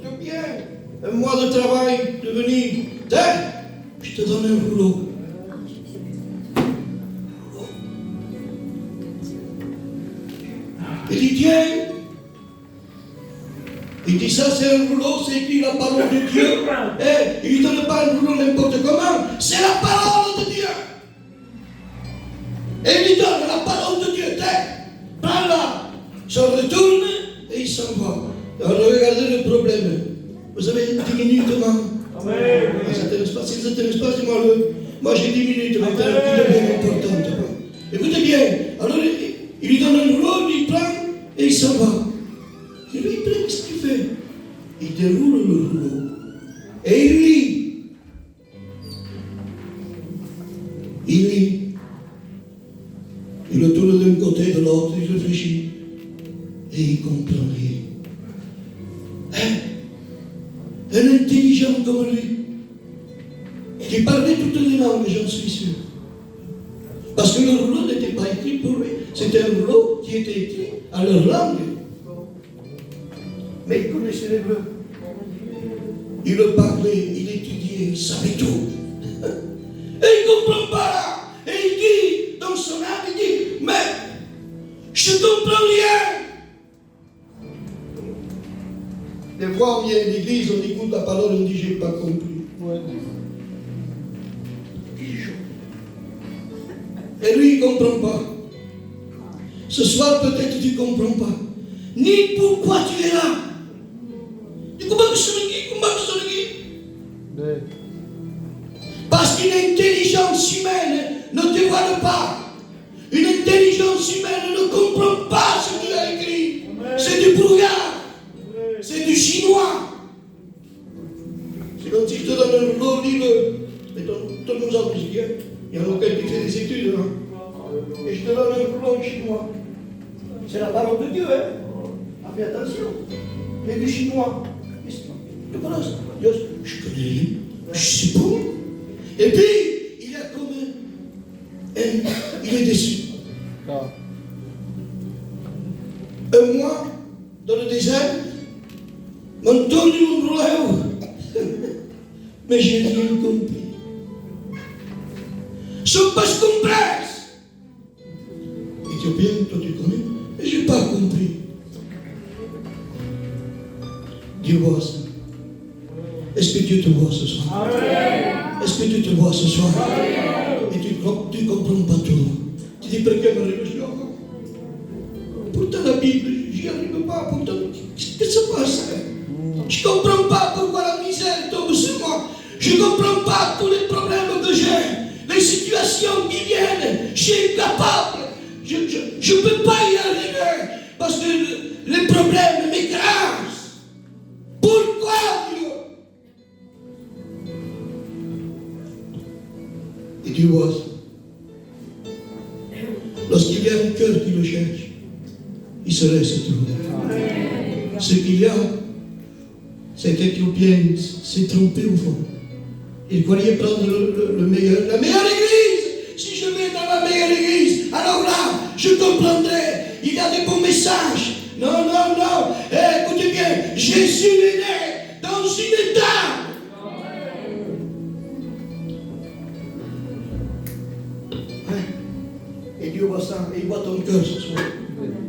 Tu viens, un mois de travail, de venir. Je te donne un rouleau. Il dit tiens. Il dit ça c'est un rouleau, c'est écrit la parole de Dieu. Et il ne donne pas un rouleau n'importe comment, c'est la parole de Dieu. Et il lui donne la parole de Dieu. Prends-la. Il se retourne et il s'en va. Alors regardez le problème. Vous avez 10 minutes, Amen. Ça t'intéresse pas, si ça ne t'intéresse pas, dis-moi-le. Moi j'ai 10 minutes maintenant qui devient importante. Écoutez bien. Alors il lui donne un rouleau, il prend et il s'en va. Et lui, qu'est-ce qu'il fait? Il déroule le rouleau. Et il lit. Il lit. Il le tourne d'un côté, de l'autre, il réfléchit. Et il ne comprend rien. Hein? Un intelligent comme lui, qui parlait toutes les langues, j'en suis sûr. Parce que le rouleau n'était pas écrit pour lui. C'était un rouleau qui était écrit à leur langue. Mais il connaissait l'hébreu. Il le parlait, il étudiait, il savait tout. Et il ne comprend pas. Et il dit, dans son âme, il dit, mais je ne comprends rien. Des fois, on vient à l'église, on écoute la parole, on dit, je n'ai pas compris. Ouais. Et lui, il ne comprend pas. Ce soir, peut-être tu ne comprends pas. Ni pourquoi tu es là. Parce qu'une intelligence humaine ne dévoile pas. Une intelligence humaine ne comprend pas ce qu'il a écrit. C'est du brouillard. donne un gros livre, mais tout le monde en musique, hein. Il y en a aucun qui fait des études, hein. Et je te donne un gros chinois. C'est la parole de Dieu, hein. Fais attention. Mais du chinois, tu connais ça? Je connais, je sais pas. Et puis, il a comme il est déçu. Un mois dans le désert, m'ont tendu un rouleau. Mais j'ai rien compris. Sont pas complexes. Éthiopien, toi tu connais, mais j'ai pas compris. Dieu voit ça. Est-ce que Dieu te voit ce soir? Est-ce que Dieu te voit ce soir? Et tu ne comprends pas tout. Tu dis, pourquoi ma religion? Pourtant la Bible, j'y arrive pas. Pourtant, qu'est-ce que ça passe? Je ne comprends pas pourquoi la misère tombe sur moi. Je ne comprends pas tous les problèmes que j'ai, les situations qui viennent. Je suis incapable. Je ne peux pas y arriver parce que les problèmes m'écrasent. Pourquoi Dieu? Et Dieu voit ça. Lorsqu'il y a un cœur qui le cherche, il se laisse trouver. Ce qu'il y a, cet Éthiopien s'est trompé au fond. Il croyait prendre la meilleure église. Si je vais dans la meilleure église, alors là, je comprendrai. Il y a des bons messages. Non. Écoutez bien, Jésus est né dans une étable. Et Dieu voit ça, et il voit ton cœur ce soir.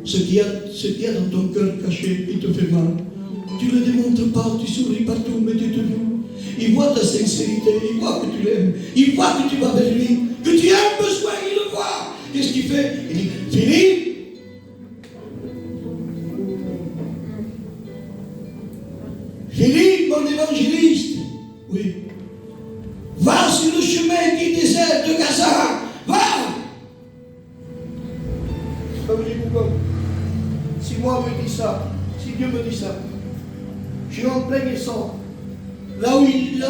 Ce qu'il y a dans ton cœur caché, il te fait mal. Tu ne le démontres pas, tu souris partout, mais tu te vois. Il voit ta sincérité, il voit que tu l'aimes, il voit que tu vas vers lui, que tu as un besoin, il le voit. Qu'est-ce qu'il fait? Il dit, Philippe, Philippe, mon évangéliste, oui, va sur le chemin qui désert de Gaza, va. Comme je dis, si moi me dis ça, si Dieu me dit ça, je suis en plein essor. Là où il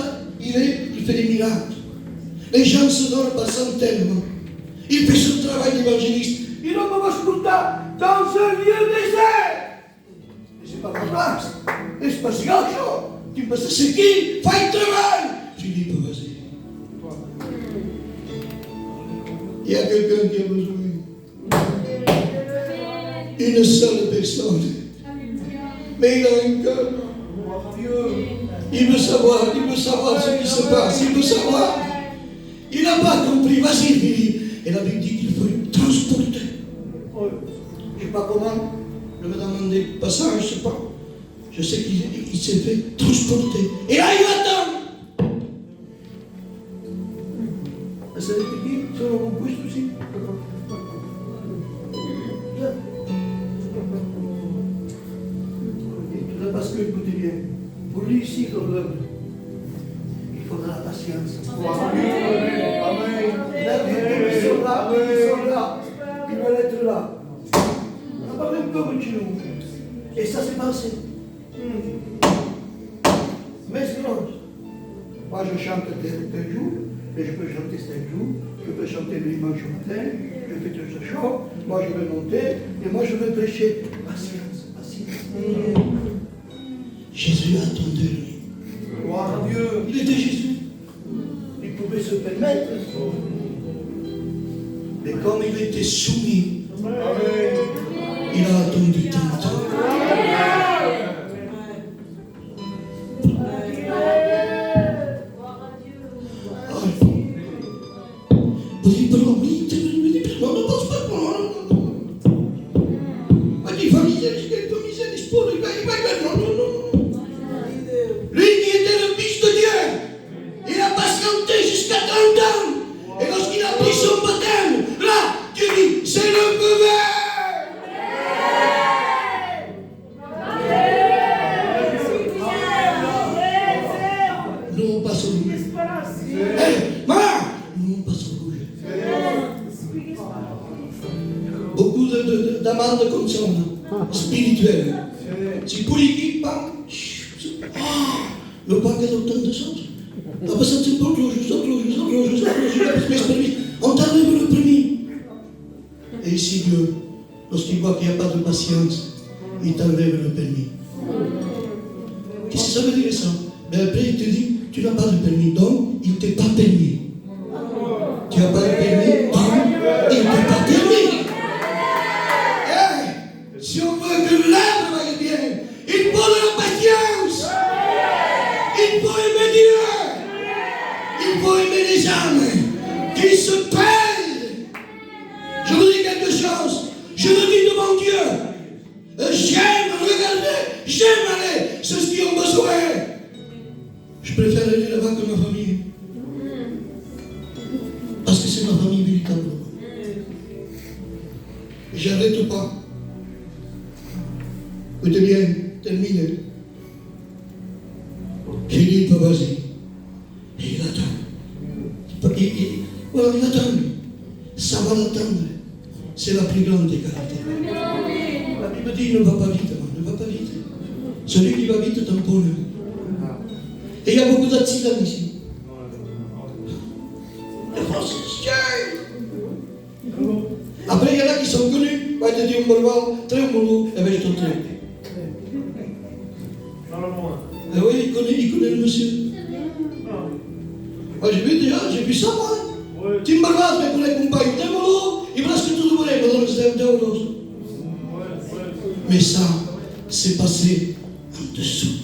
est, il fait des miracles. Les gens se donnent par centaines. Il fait son travail d'évangéliste. Il en va dans un lieu désert. Et c'est pas ma place. Et c'est pas si grand chose. Tu penses, c'est qui? Fais le travail. Philippe, vas-y. Il y a quelqu'un qui a besoin. Une seule personne. Mais il a un cœur. Il veut savoir ce qui se passe, il veut savoir. Il n'a pas compris, vas-y Philippe. Et la Bible dit qu'il faut être transporté. Je ne sais pas comment, je me demande des passages, je ne sais pas. Je sais qu'il s'est fait transporter. Et là il attend. Ça a été qui? Sur mon pouce aussi. Parce que, écoutez bien, pour réussir dans l'œuvre, il faudra la patience. Amen. Ils sont là, ils veulent être là. On n'a pas même comme chez nous. Et ça s'est passé. Mais c'est long. Moi je chante tel jour, et je peux chanter tel jour, je peux chanter le dimanche matin, je fais tout ce show, moi je vais monter, et moi je vais prêcher. Patience. Jésus a attendu lui. Gloire à Dieu. Il était Jésus. Il pouvait se permettre. Mais comme il était soumis, il a attendu tant. D'amende comme ça, spirituelle. Si politique, le bac a autant de sens. Après ça, tu peux cloche, on t'enlève le permis. Et ici, Dieu, lorsqu'il voit qu'il n'y a pas de patience, il t'enlève le permis. Qu'est-ce que ça veut dire ça? Ben après, il te dit, tu n'as pas de permis, donc il ne t'est pas permis. Tu n'as pas de permis, donc il ne t'est pas permis. Hey, si on veut que l'œuvre aille bien, il faut de la patience. Il faut aimer Dieu. Il faut aimer les âmes qui se payent. Je vous dis quelque chose. Je le dis devant Dieu. J'aime regarder, j'aime aller. C'est ce qu'ils ont besoin. Je préfère aller là-bas que ma famille. Parce que c'est ma famille véritablement. J'arrête pas. Écoutez bien, termine. J'ai dit, pas vas-y. Et il attend. Voilà, il attend. Ça va l'attendre. C'est la plus grande des caractères. La Bible dit, ne va pas vite, ne va pas vite. Celui qui va vite tamponne. Et il y a beaucoup d'accidents ici. Après, il y en a qui sont connus. Ouais, te dire, on va le voir, très bon, et bien, je t'en traite. Eh oui, il connaît le monsieur. Moi, j'ai vu ça, moi. Timberland, mais connaît compagnie. Il me reste que tout le monde, il me donne 0 euros. Mais ça, c'est passé en dessous.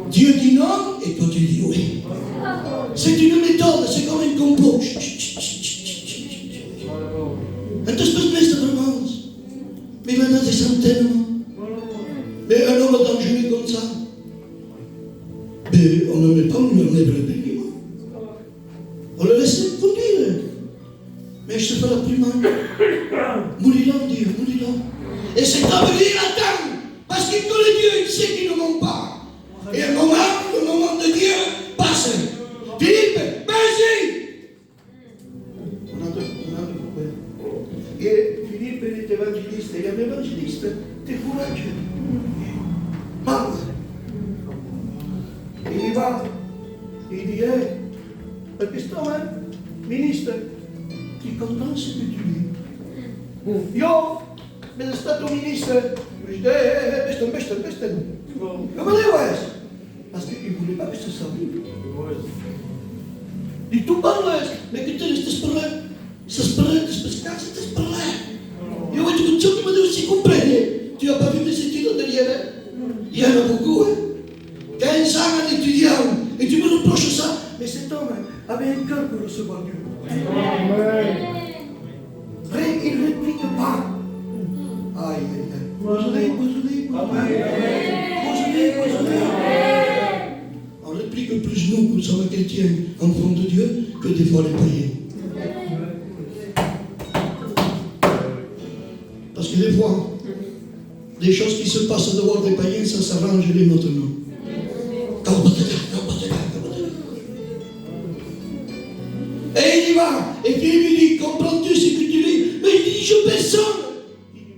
Dieu dit non, et toi tu dis oui. C'est une méthode, c'est comme un complot. Un espèce de vraiment. Mais il y en a des centaines. Mais un homme dangereux comme ça, mais on ne met pas, on lui enlève le permis. On le laisse conduire. Mais je te fais la plus mal. Moulin, Dieu, moulin. Et cet homme, il attend. Parce qu'il connaît Dieu, il sait qu'il ne ment pas. Et le moment de Dieu passe. Philippe, vas-y. On a de Et Philippe est évangéliste. Et un évangéliste, t'es courageux. Mal. Il y va. Il dit, hey, questo, ministre, tu comprends ce que tu dis? Io, ben stato ministre, je dis, besten. Comment dire, parce qu'il ne voulait pas que je sache. E tu parles, mais que tu restes sparato, c'est sparato. Io voglio che ciò che mi devo si comprende. Tu n'as pas vu mes études derrière? Il y en a beaucoup, hein? 15 ans en étudiant, et tu me reproches ça. Mais cet homme avait un cœur pour recevoir Dieu. Après, il ne réplique pas. Aïe, aïe, aïe. Bonjour. On réplique plus nous, que nous sommes chrétiens, en front de Dieu, que des fois les païens. Parce que des fois, des choses qui se passent devant des païens, ça s'arrange les nôtres non. Et il y va. Et puis il lui dit, comprends-tu ce que tu lis? Mais il dit, je personne. Il dit,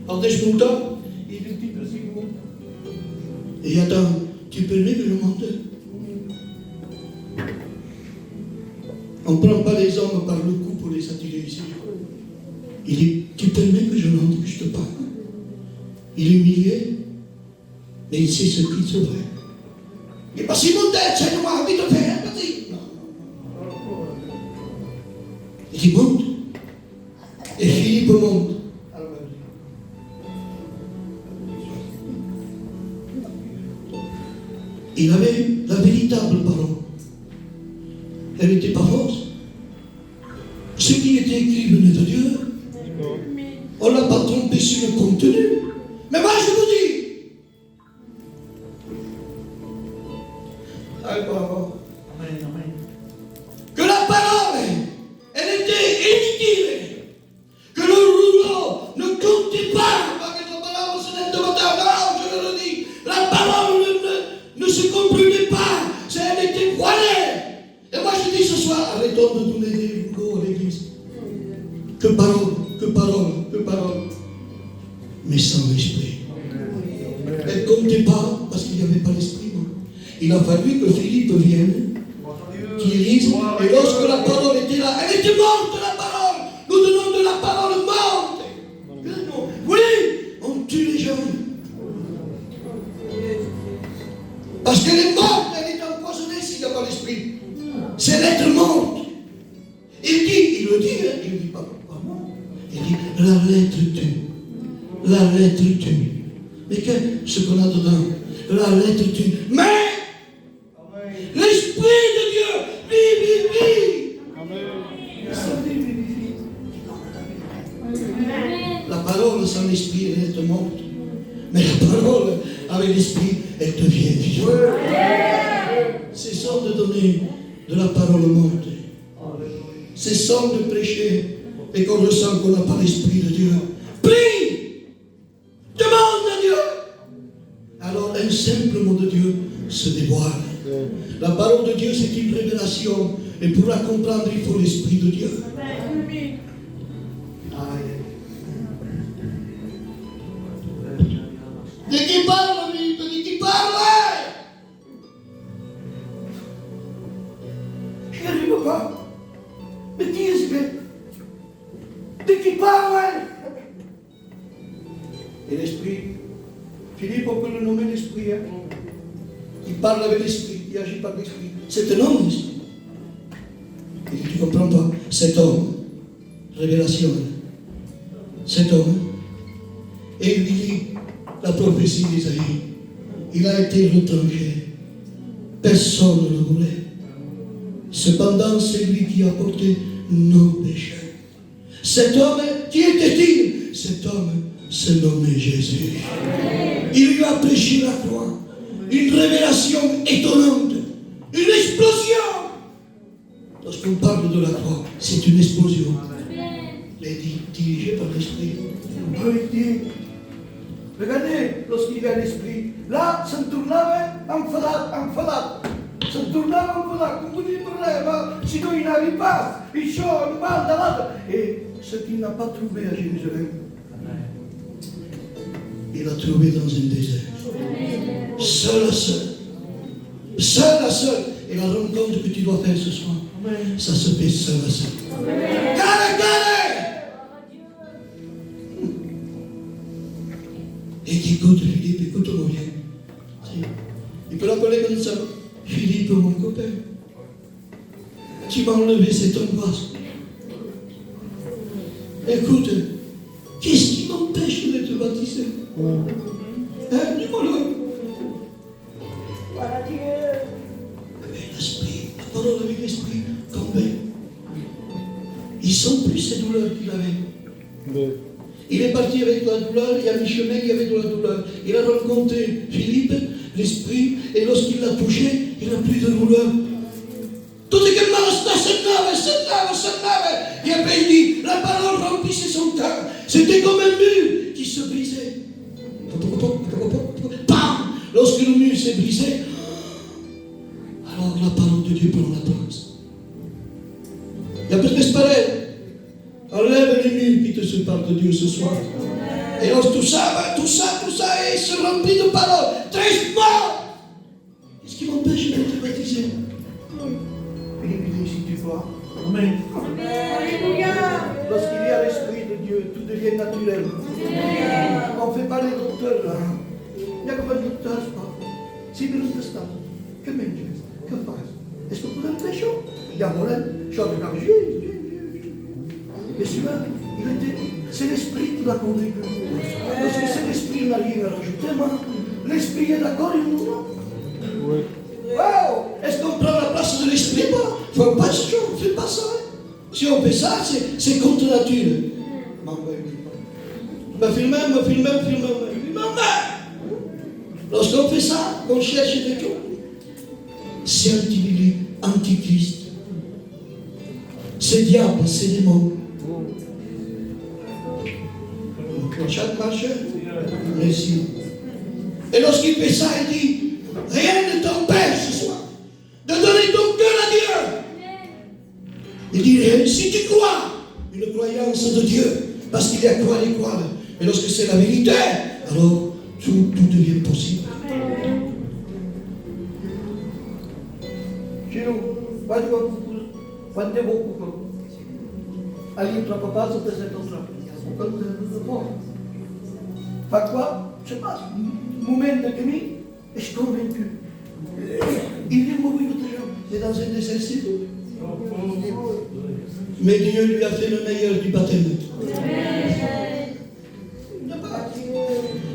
alors je monte. Il dit, et attends, tu permets que je monte? On ne prend pas les hommes par le cou pour les attirer ici. Il dit, tu permets que je monte, que je te parle? Il est humilié, mais il sait ce qu'il se fait. Il dit, pas si monte, c'est moi, vite faire, vas-y. Il dit, monte. Et Philippe monte. Il avait la véritable parole. Elle n'était pas fausse. Ce qui était écrit venait de Dieu. On ne l'a pas trompé sur le contenu. Mais moi je vous dis, que la parole, elle était inutile. Que le rouleau ne comptait pas. Parce que la parole, c'est de matin. Non, je le redis. La parole ne se comprenait pas. Elle était voilée. Et moi je dis ce soir, arrêtons de tourner des rouleaux à l'église. Que parole. Mais sans l'esprit. Elle ne comptait pas parce qu'il n'y avait pas l'esprit. il a fallu que Philippe vienne, qu'il lise, et lorsque la parole était là, elle était morte la parole. Nous donnons de la parole morte. Oui, on tue les gens. Parce qu'elle est morte, elle est empoisonnée s'il n'y a pas l'esprit. C'est l'être morte. Il le dit, hein, je ne dis pas pourquoi moi. Il dit, la lettre tue. La lettre tue. Mais qu'est-ce qu'on a dedans? La lettre tue. Mais l'Esprit de Dieu vivifie. Ça vivifie. La parole sans l'Esprit, elle est morte. Mais la parole avec l'Esprit, elle devient vivante. Cessons de donner de la parole morte. Cessons de prêcher et qu'on ressent qu'on n'a pas l'Esprit de Dieu. Prie! Demande à Dieu! Alors un simple mot de Dieu se dévoile. La parole de Dieu, c'est une révélation. Et pour la comprendre, il faut l'Esprit de Dieu. De qui parle, lui? De qui parle? Je n'arrive pas. Mais qui est-ce que? De qui parle? Et l'Esprit, Philippe, on peut le nommer l'Esprit. Hein? Il parle avec l'Esprit, il agit par l'Esprit. C'est un homme, l'Esprit. Il dit, tu ne comprends pas? Cet homme, révélation, cet homme, et il lui dit, la prophétie d'Isaïe, il a été retranché. Personne ne le voulait. Cependant, c'est lui qui a porté nos péchés. Cet homme, qui était-il? Cet homme se nommait Jésus. Il lui a prêché la croix. Une révélation étonnante. Une explosion. Lorsqu'on parle de la croix, c'est une explosion. Elle est dirigée par l'Esprit. Regardez, lorsqu'il y a l'Esprit, là, se tornava enfadat. Se tornava enfadat, com un problema, sinon il n'arrive pas, il chante, il parle de l'autre. Et ce qu'il n'a pas trouvé à Jérusalem, il a trouvé dans un désert. Seul à seul. Seul à seul. Et la rencontre que tu dois faire ce soir, ça se fait seul à seul. Et écoute Philippe, écoute-moi bien. Il peut l'appeler comme ça. Philippe, mon copain, tu m'as enlevé cette angoisse. Écoute, qu'est-ce qui m'empêche de te baptiser? Hein, dis-moi-le. Avec l'esprit, la parole avec l'esprit, tombait. Ils sont plus ces douleurs qu'il avait. Il est parti avec la douleur, il y a mi chemin, il y avait de la douleur. Il a rencontré Philippe, l'esprit, et lorsqu'il l'a touché, il n'a plus de douleur. Tout ce que Master se lave. Et après il dit, la parole remplissait son cœur. C'était comme un mur qui se brisait. Bam! Lorsque le mur s'est brisé, alors la parole de Dieu prend la place. Il y a peut-être ce pareil. Enlève les murs qui te séparent de Dieu ce soir. Et lorsque tout ça, et se remplit de paroles. Tristement! Qu'est-ce qui m'empêche de te baptiser? Philippe dit, si tu crois. Amen. Lorsqu'il y a l'Esprit de Dieu, tout devient naturel. On ne fait pas les docteurs là. Il n'y a que pas de docteur, je crois. Si nous restons, que menges? Que fais? Est-ce que vous êtes très chaud? Il y a mon aide, je suis en train de et celui-là, c'est l'Esprit qui l'a convaincu. Parce que c'est l'Esprit, il n'a rien à rajouter, moi. L'Esprit est d'accord, il nous l'a. Oui. Wow! Est-ce qu'on prend la place de l'Esprit? Il ne faut pas ce genre, on ne fait pas ça. Si on fait ça, c'est contre nature. Me filmer. Lorsqu'on fait ça, on cherche des choses. C'est antichrist. C'est diable, c'est démon. Chaque marcheur réussit. Et lorsqu'il fait ça, il dit, rien ne t'empêche ce soir de donner ton cœur à Dieu. Il dit, si tu crois, une croyance de Dieu, parce qu'il y a croire et croire. Et lorsque c'est la vérité, alors tout devient possible. Giro, vai de uma vai ter bom. Ali ultrapassar, o deserto ultrapassa. O canto é bom. Faz quoi? Je sais pas. Moment de caminho, je suis convaincu. Il est mourir de gens. C'est dans un désert. Mais Dieu lui a fait le meilleur du baptême.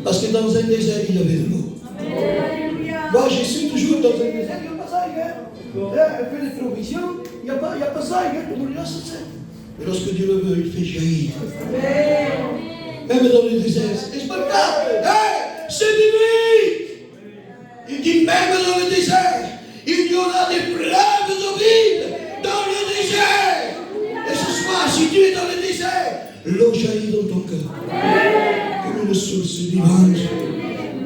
Parce que dans un désert, il y avait de l'eau. Moi, je suis toujours dans un désert, il n'y a pas ça, un peu de provision, il n'y a pas ça, tout le monde c'est. Mais lorsque Dieu le veut, il fait jaillir. Même dans le désert, c'est pas le cas. C'est divin. Il dit même dans le désert, il y aura des fleuves d'eau vive dans le désert. Et ce soir, si tu es dans le désert, l'eau jaillit dans ton cœur. Comme une source vivante.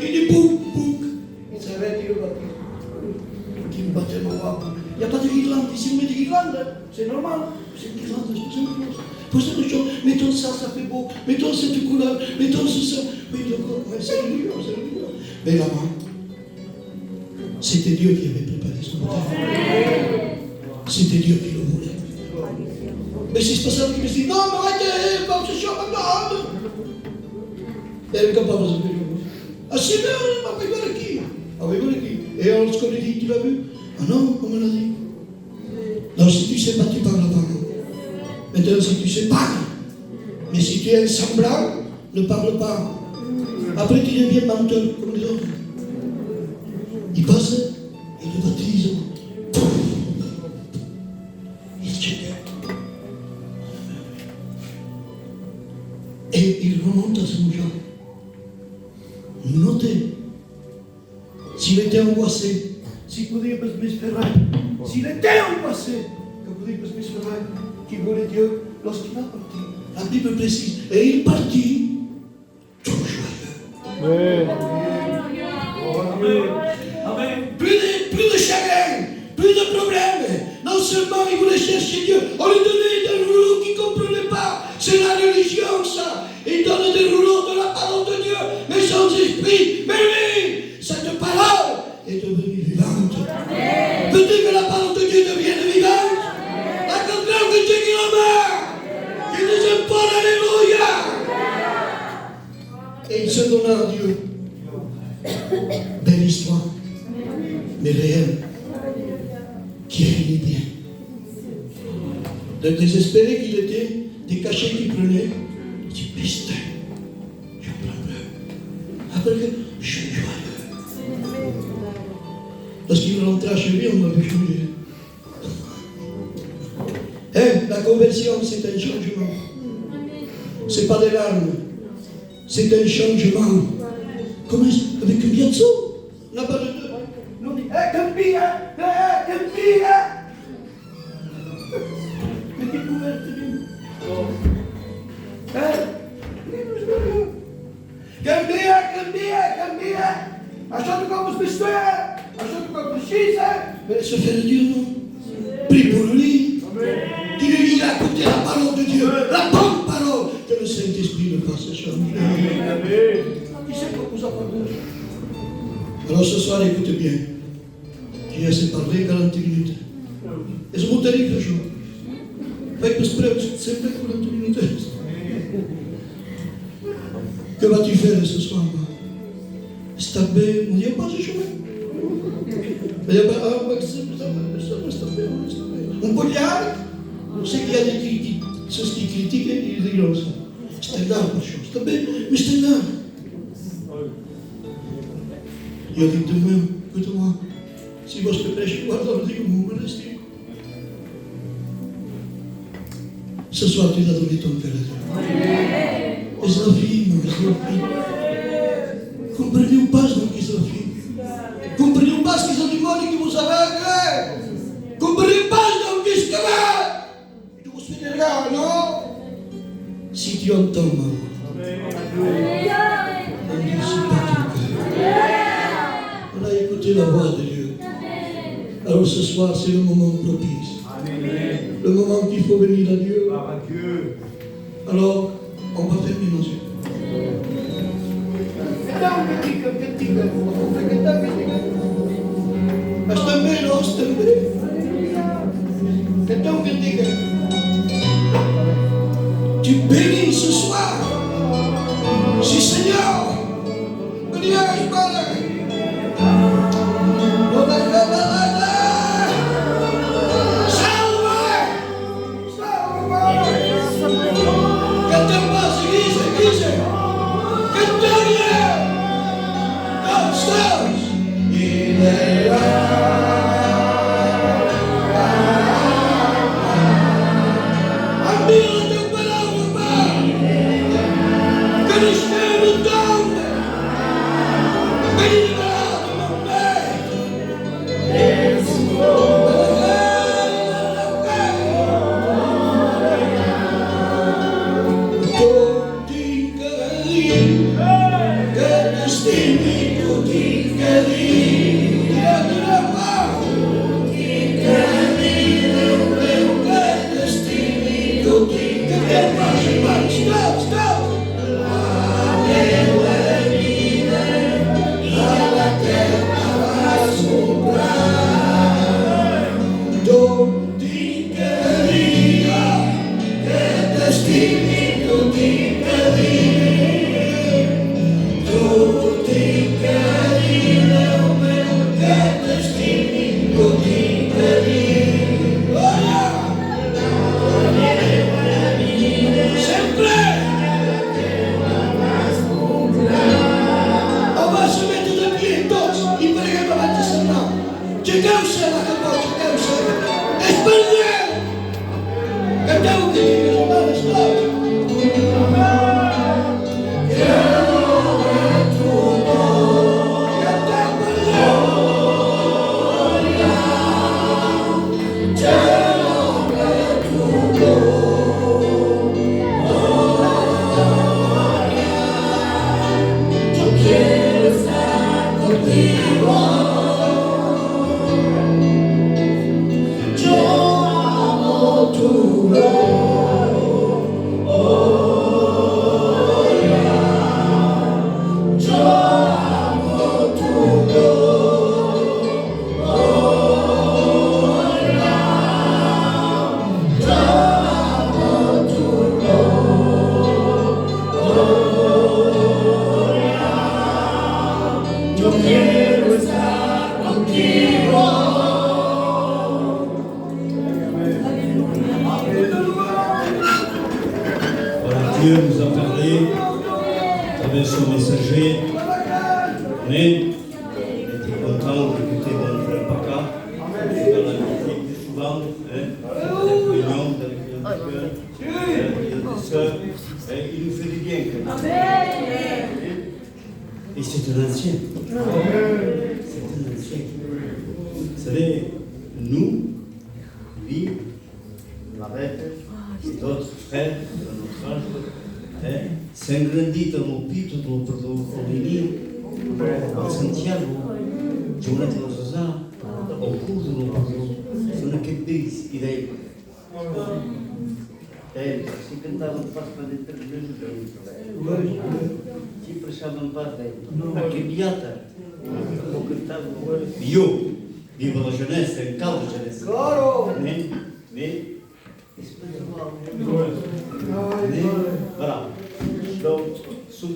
Il dit bouc, bouc. Il s'arrête, il va qui me battait mon roi. Il n'y a pas de guirlande. Ici, on met des guirlandes. C'est normal. C'est une guirlande, c'est une chose. Posez des choses. Mettons ça, ça fait beau. Mettons cette couleur. Mettons ça. Oui, d'accord. C'est le lieu, c'est le lieu. Mais là-bas, c'était Dieu qui avait préparé son baptême. C'était Dieu qui le voulait. Mais c'est pas ça qui me dit non, mais arrêtez, pas ce choc, non. Elle est capable de se faire. Ah, c'est bien, on va voir qui. On va voir qui. Et lorsqu'on lui dit, tu l'as vu? Ah non, on me l'a dit. Non, si tu sais pas, tu parles pas. Maintenant, si tu sais, parle. Mais si tu es un semblant, ne parle pas. Après, tu deviens menteur comme les autres. Il passe et le baptise. Il se jette. Et il remonte à son genre. Notez, s'il était angoissé, s'il pouvait m'espérer, s'il était angoissé, que pouvait m'espérer qu'il voulait Dieu lorsqu'il a parti. La Bible précise, et il partit tout joyeux. Plus de chagrin, plus de problèmes. Non seulement il voulait chercher Dieu, on lui donnait des rouleaux qu'il ne comprenait pas. C'est la religion, ça. Il donne des rouleaux de la parole de Dieu, mais sans esprit. Mais lui, cette parole est devenue vivante. Veux-tu que la parole de Dieu devienne vivante? La contraire que Dieu qui la meurt, qui nous aime pas, alléluia. Et il se donna à Dieu. Belle histoire, mais réelle, qui finit bien. De désespéré qu'il était, des cachets qu'il prenait, il dit, putain, j'en prends plus. Après, je suis joyeux. Lorsqu'il rentra chez lui, on l'avait changé. La conversion, c'est un changement. Ce n'est pas des larmes, c'est un changement. Comme avec un biazzo, on n'a pas de deux. On dit, cambia. Mais qui pouvait être dit? Cambia. Achando que vamos misturar, achando que vamos precisa. Mais se fait de Dieu, non? Prie pour lui. Qu'il a écouté la parole de Dieu, la bonne parole. Que le Saint-Esprit le fasse changer. Qui sait quoi vous apporte? Alors ce soir, écoutez bien. J'ai assez parlé 40 minutes. Et je vous dis quelque chose. Faites que c'est 40 minutes. Que vas-tu faire ce soir? Stabber, on dit pas ce chemin. Il n'y a pas on peut dire, on sait qu'il y a des choses qui critiquent et ils disent ça. C'est un art, mais c'est un art. Il a dit demain, écoute-moi, si vous te prêchez, guardez, vous me restez. Ce soir, tu as donné ton cœur à Dieu. Eslofim. Compreendeu pas do que Eslofim. Compreendeu pas que são demônios que você vai. Compreendeu pas do que escreve. E tu você negar, não? Si tu entends ma voix, n'endurcis pas ton cœur. On a écouté la voix de Dieu. Alors ce soir, c'est le moment propice. Le moment qu'il faut venir à Dieu. Alors, on va fermer nos yeux. Mas também nós também. vosso Deus. Espalhe! Até o que diga chamar as flores. Dieu nous a parlé avec son messager. Amen. On était content d'écouter mon frère Paca. Dans la musique plus souvent, avec l'union, avec les sœurs. Il nous fait du bien. Et c'est un ancien. C'est un ancien. Vous savez, nous, lui, Marette, et d'autres frères de notre âge, s'ingrandit dans mon pito, dans Ovini, a Santiago, giornate la Sosà, occudono, sono che bis, idee. Si cantavano pasta dentro il Gesù, si pressavano parte, a che biata, lo cantavano. Io, vivo la jeunesse, in caldo jeunesse. Mais voilà. Donc,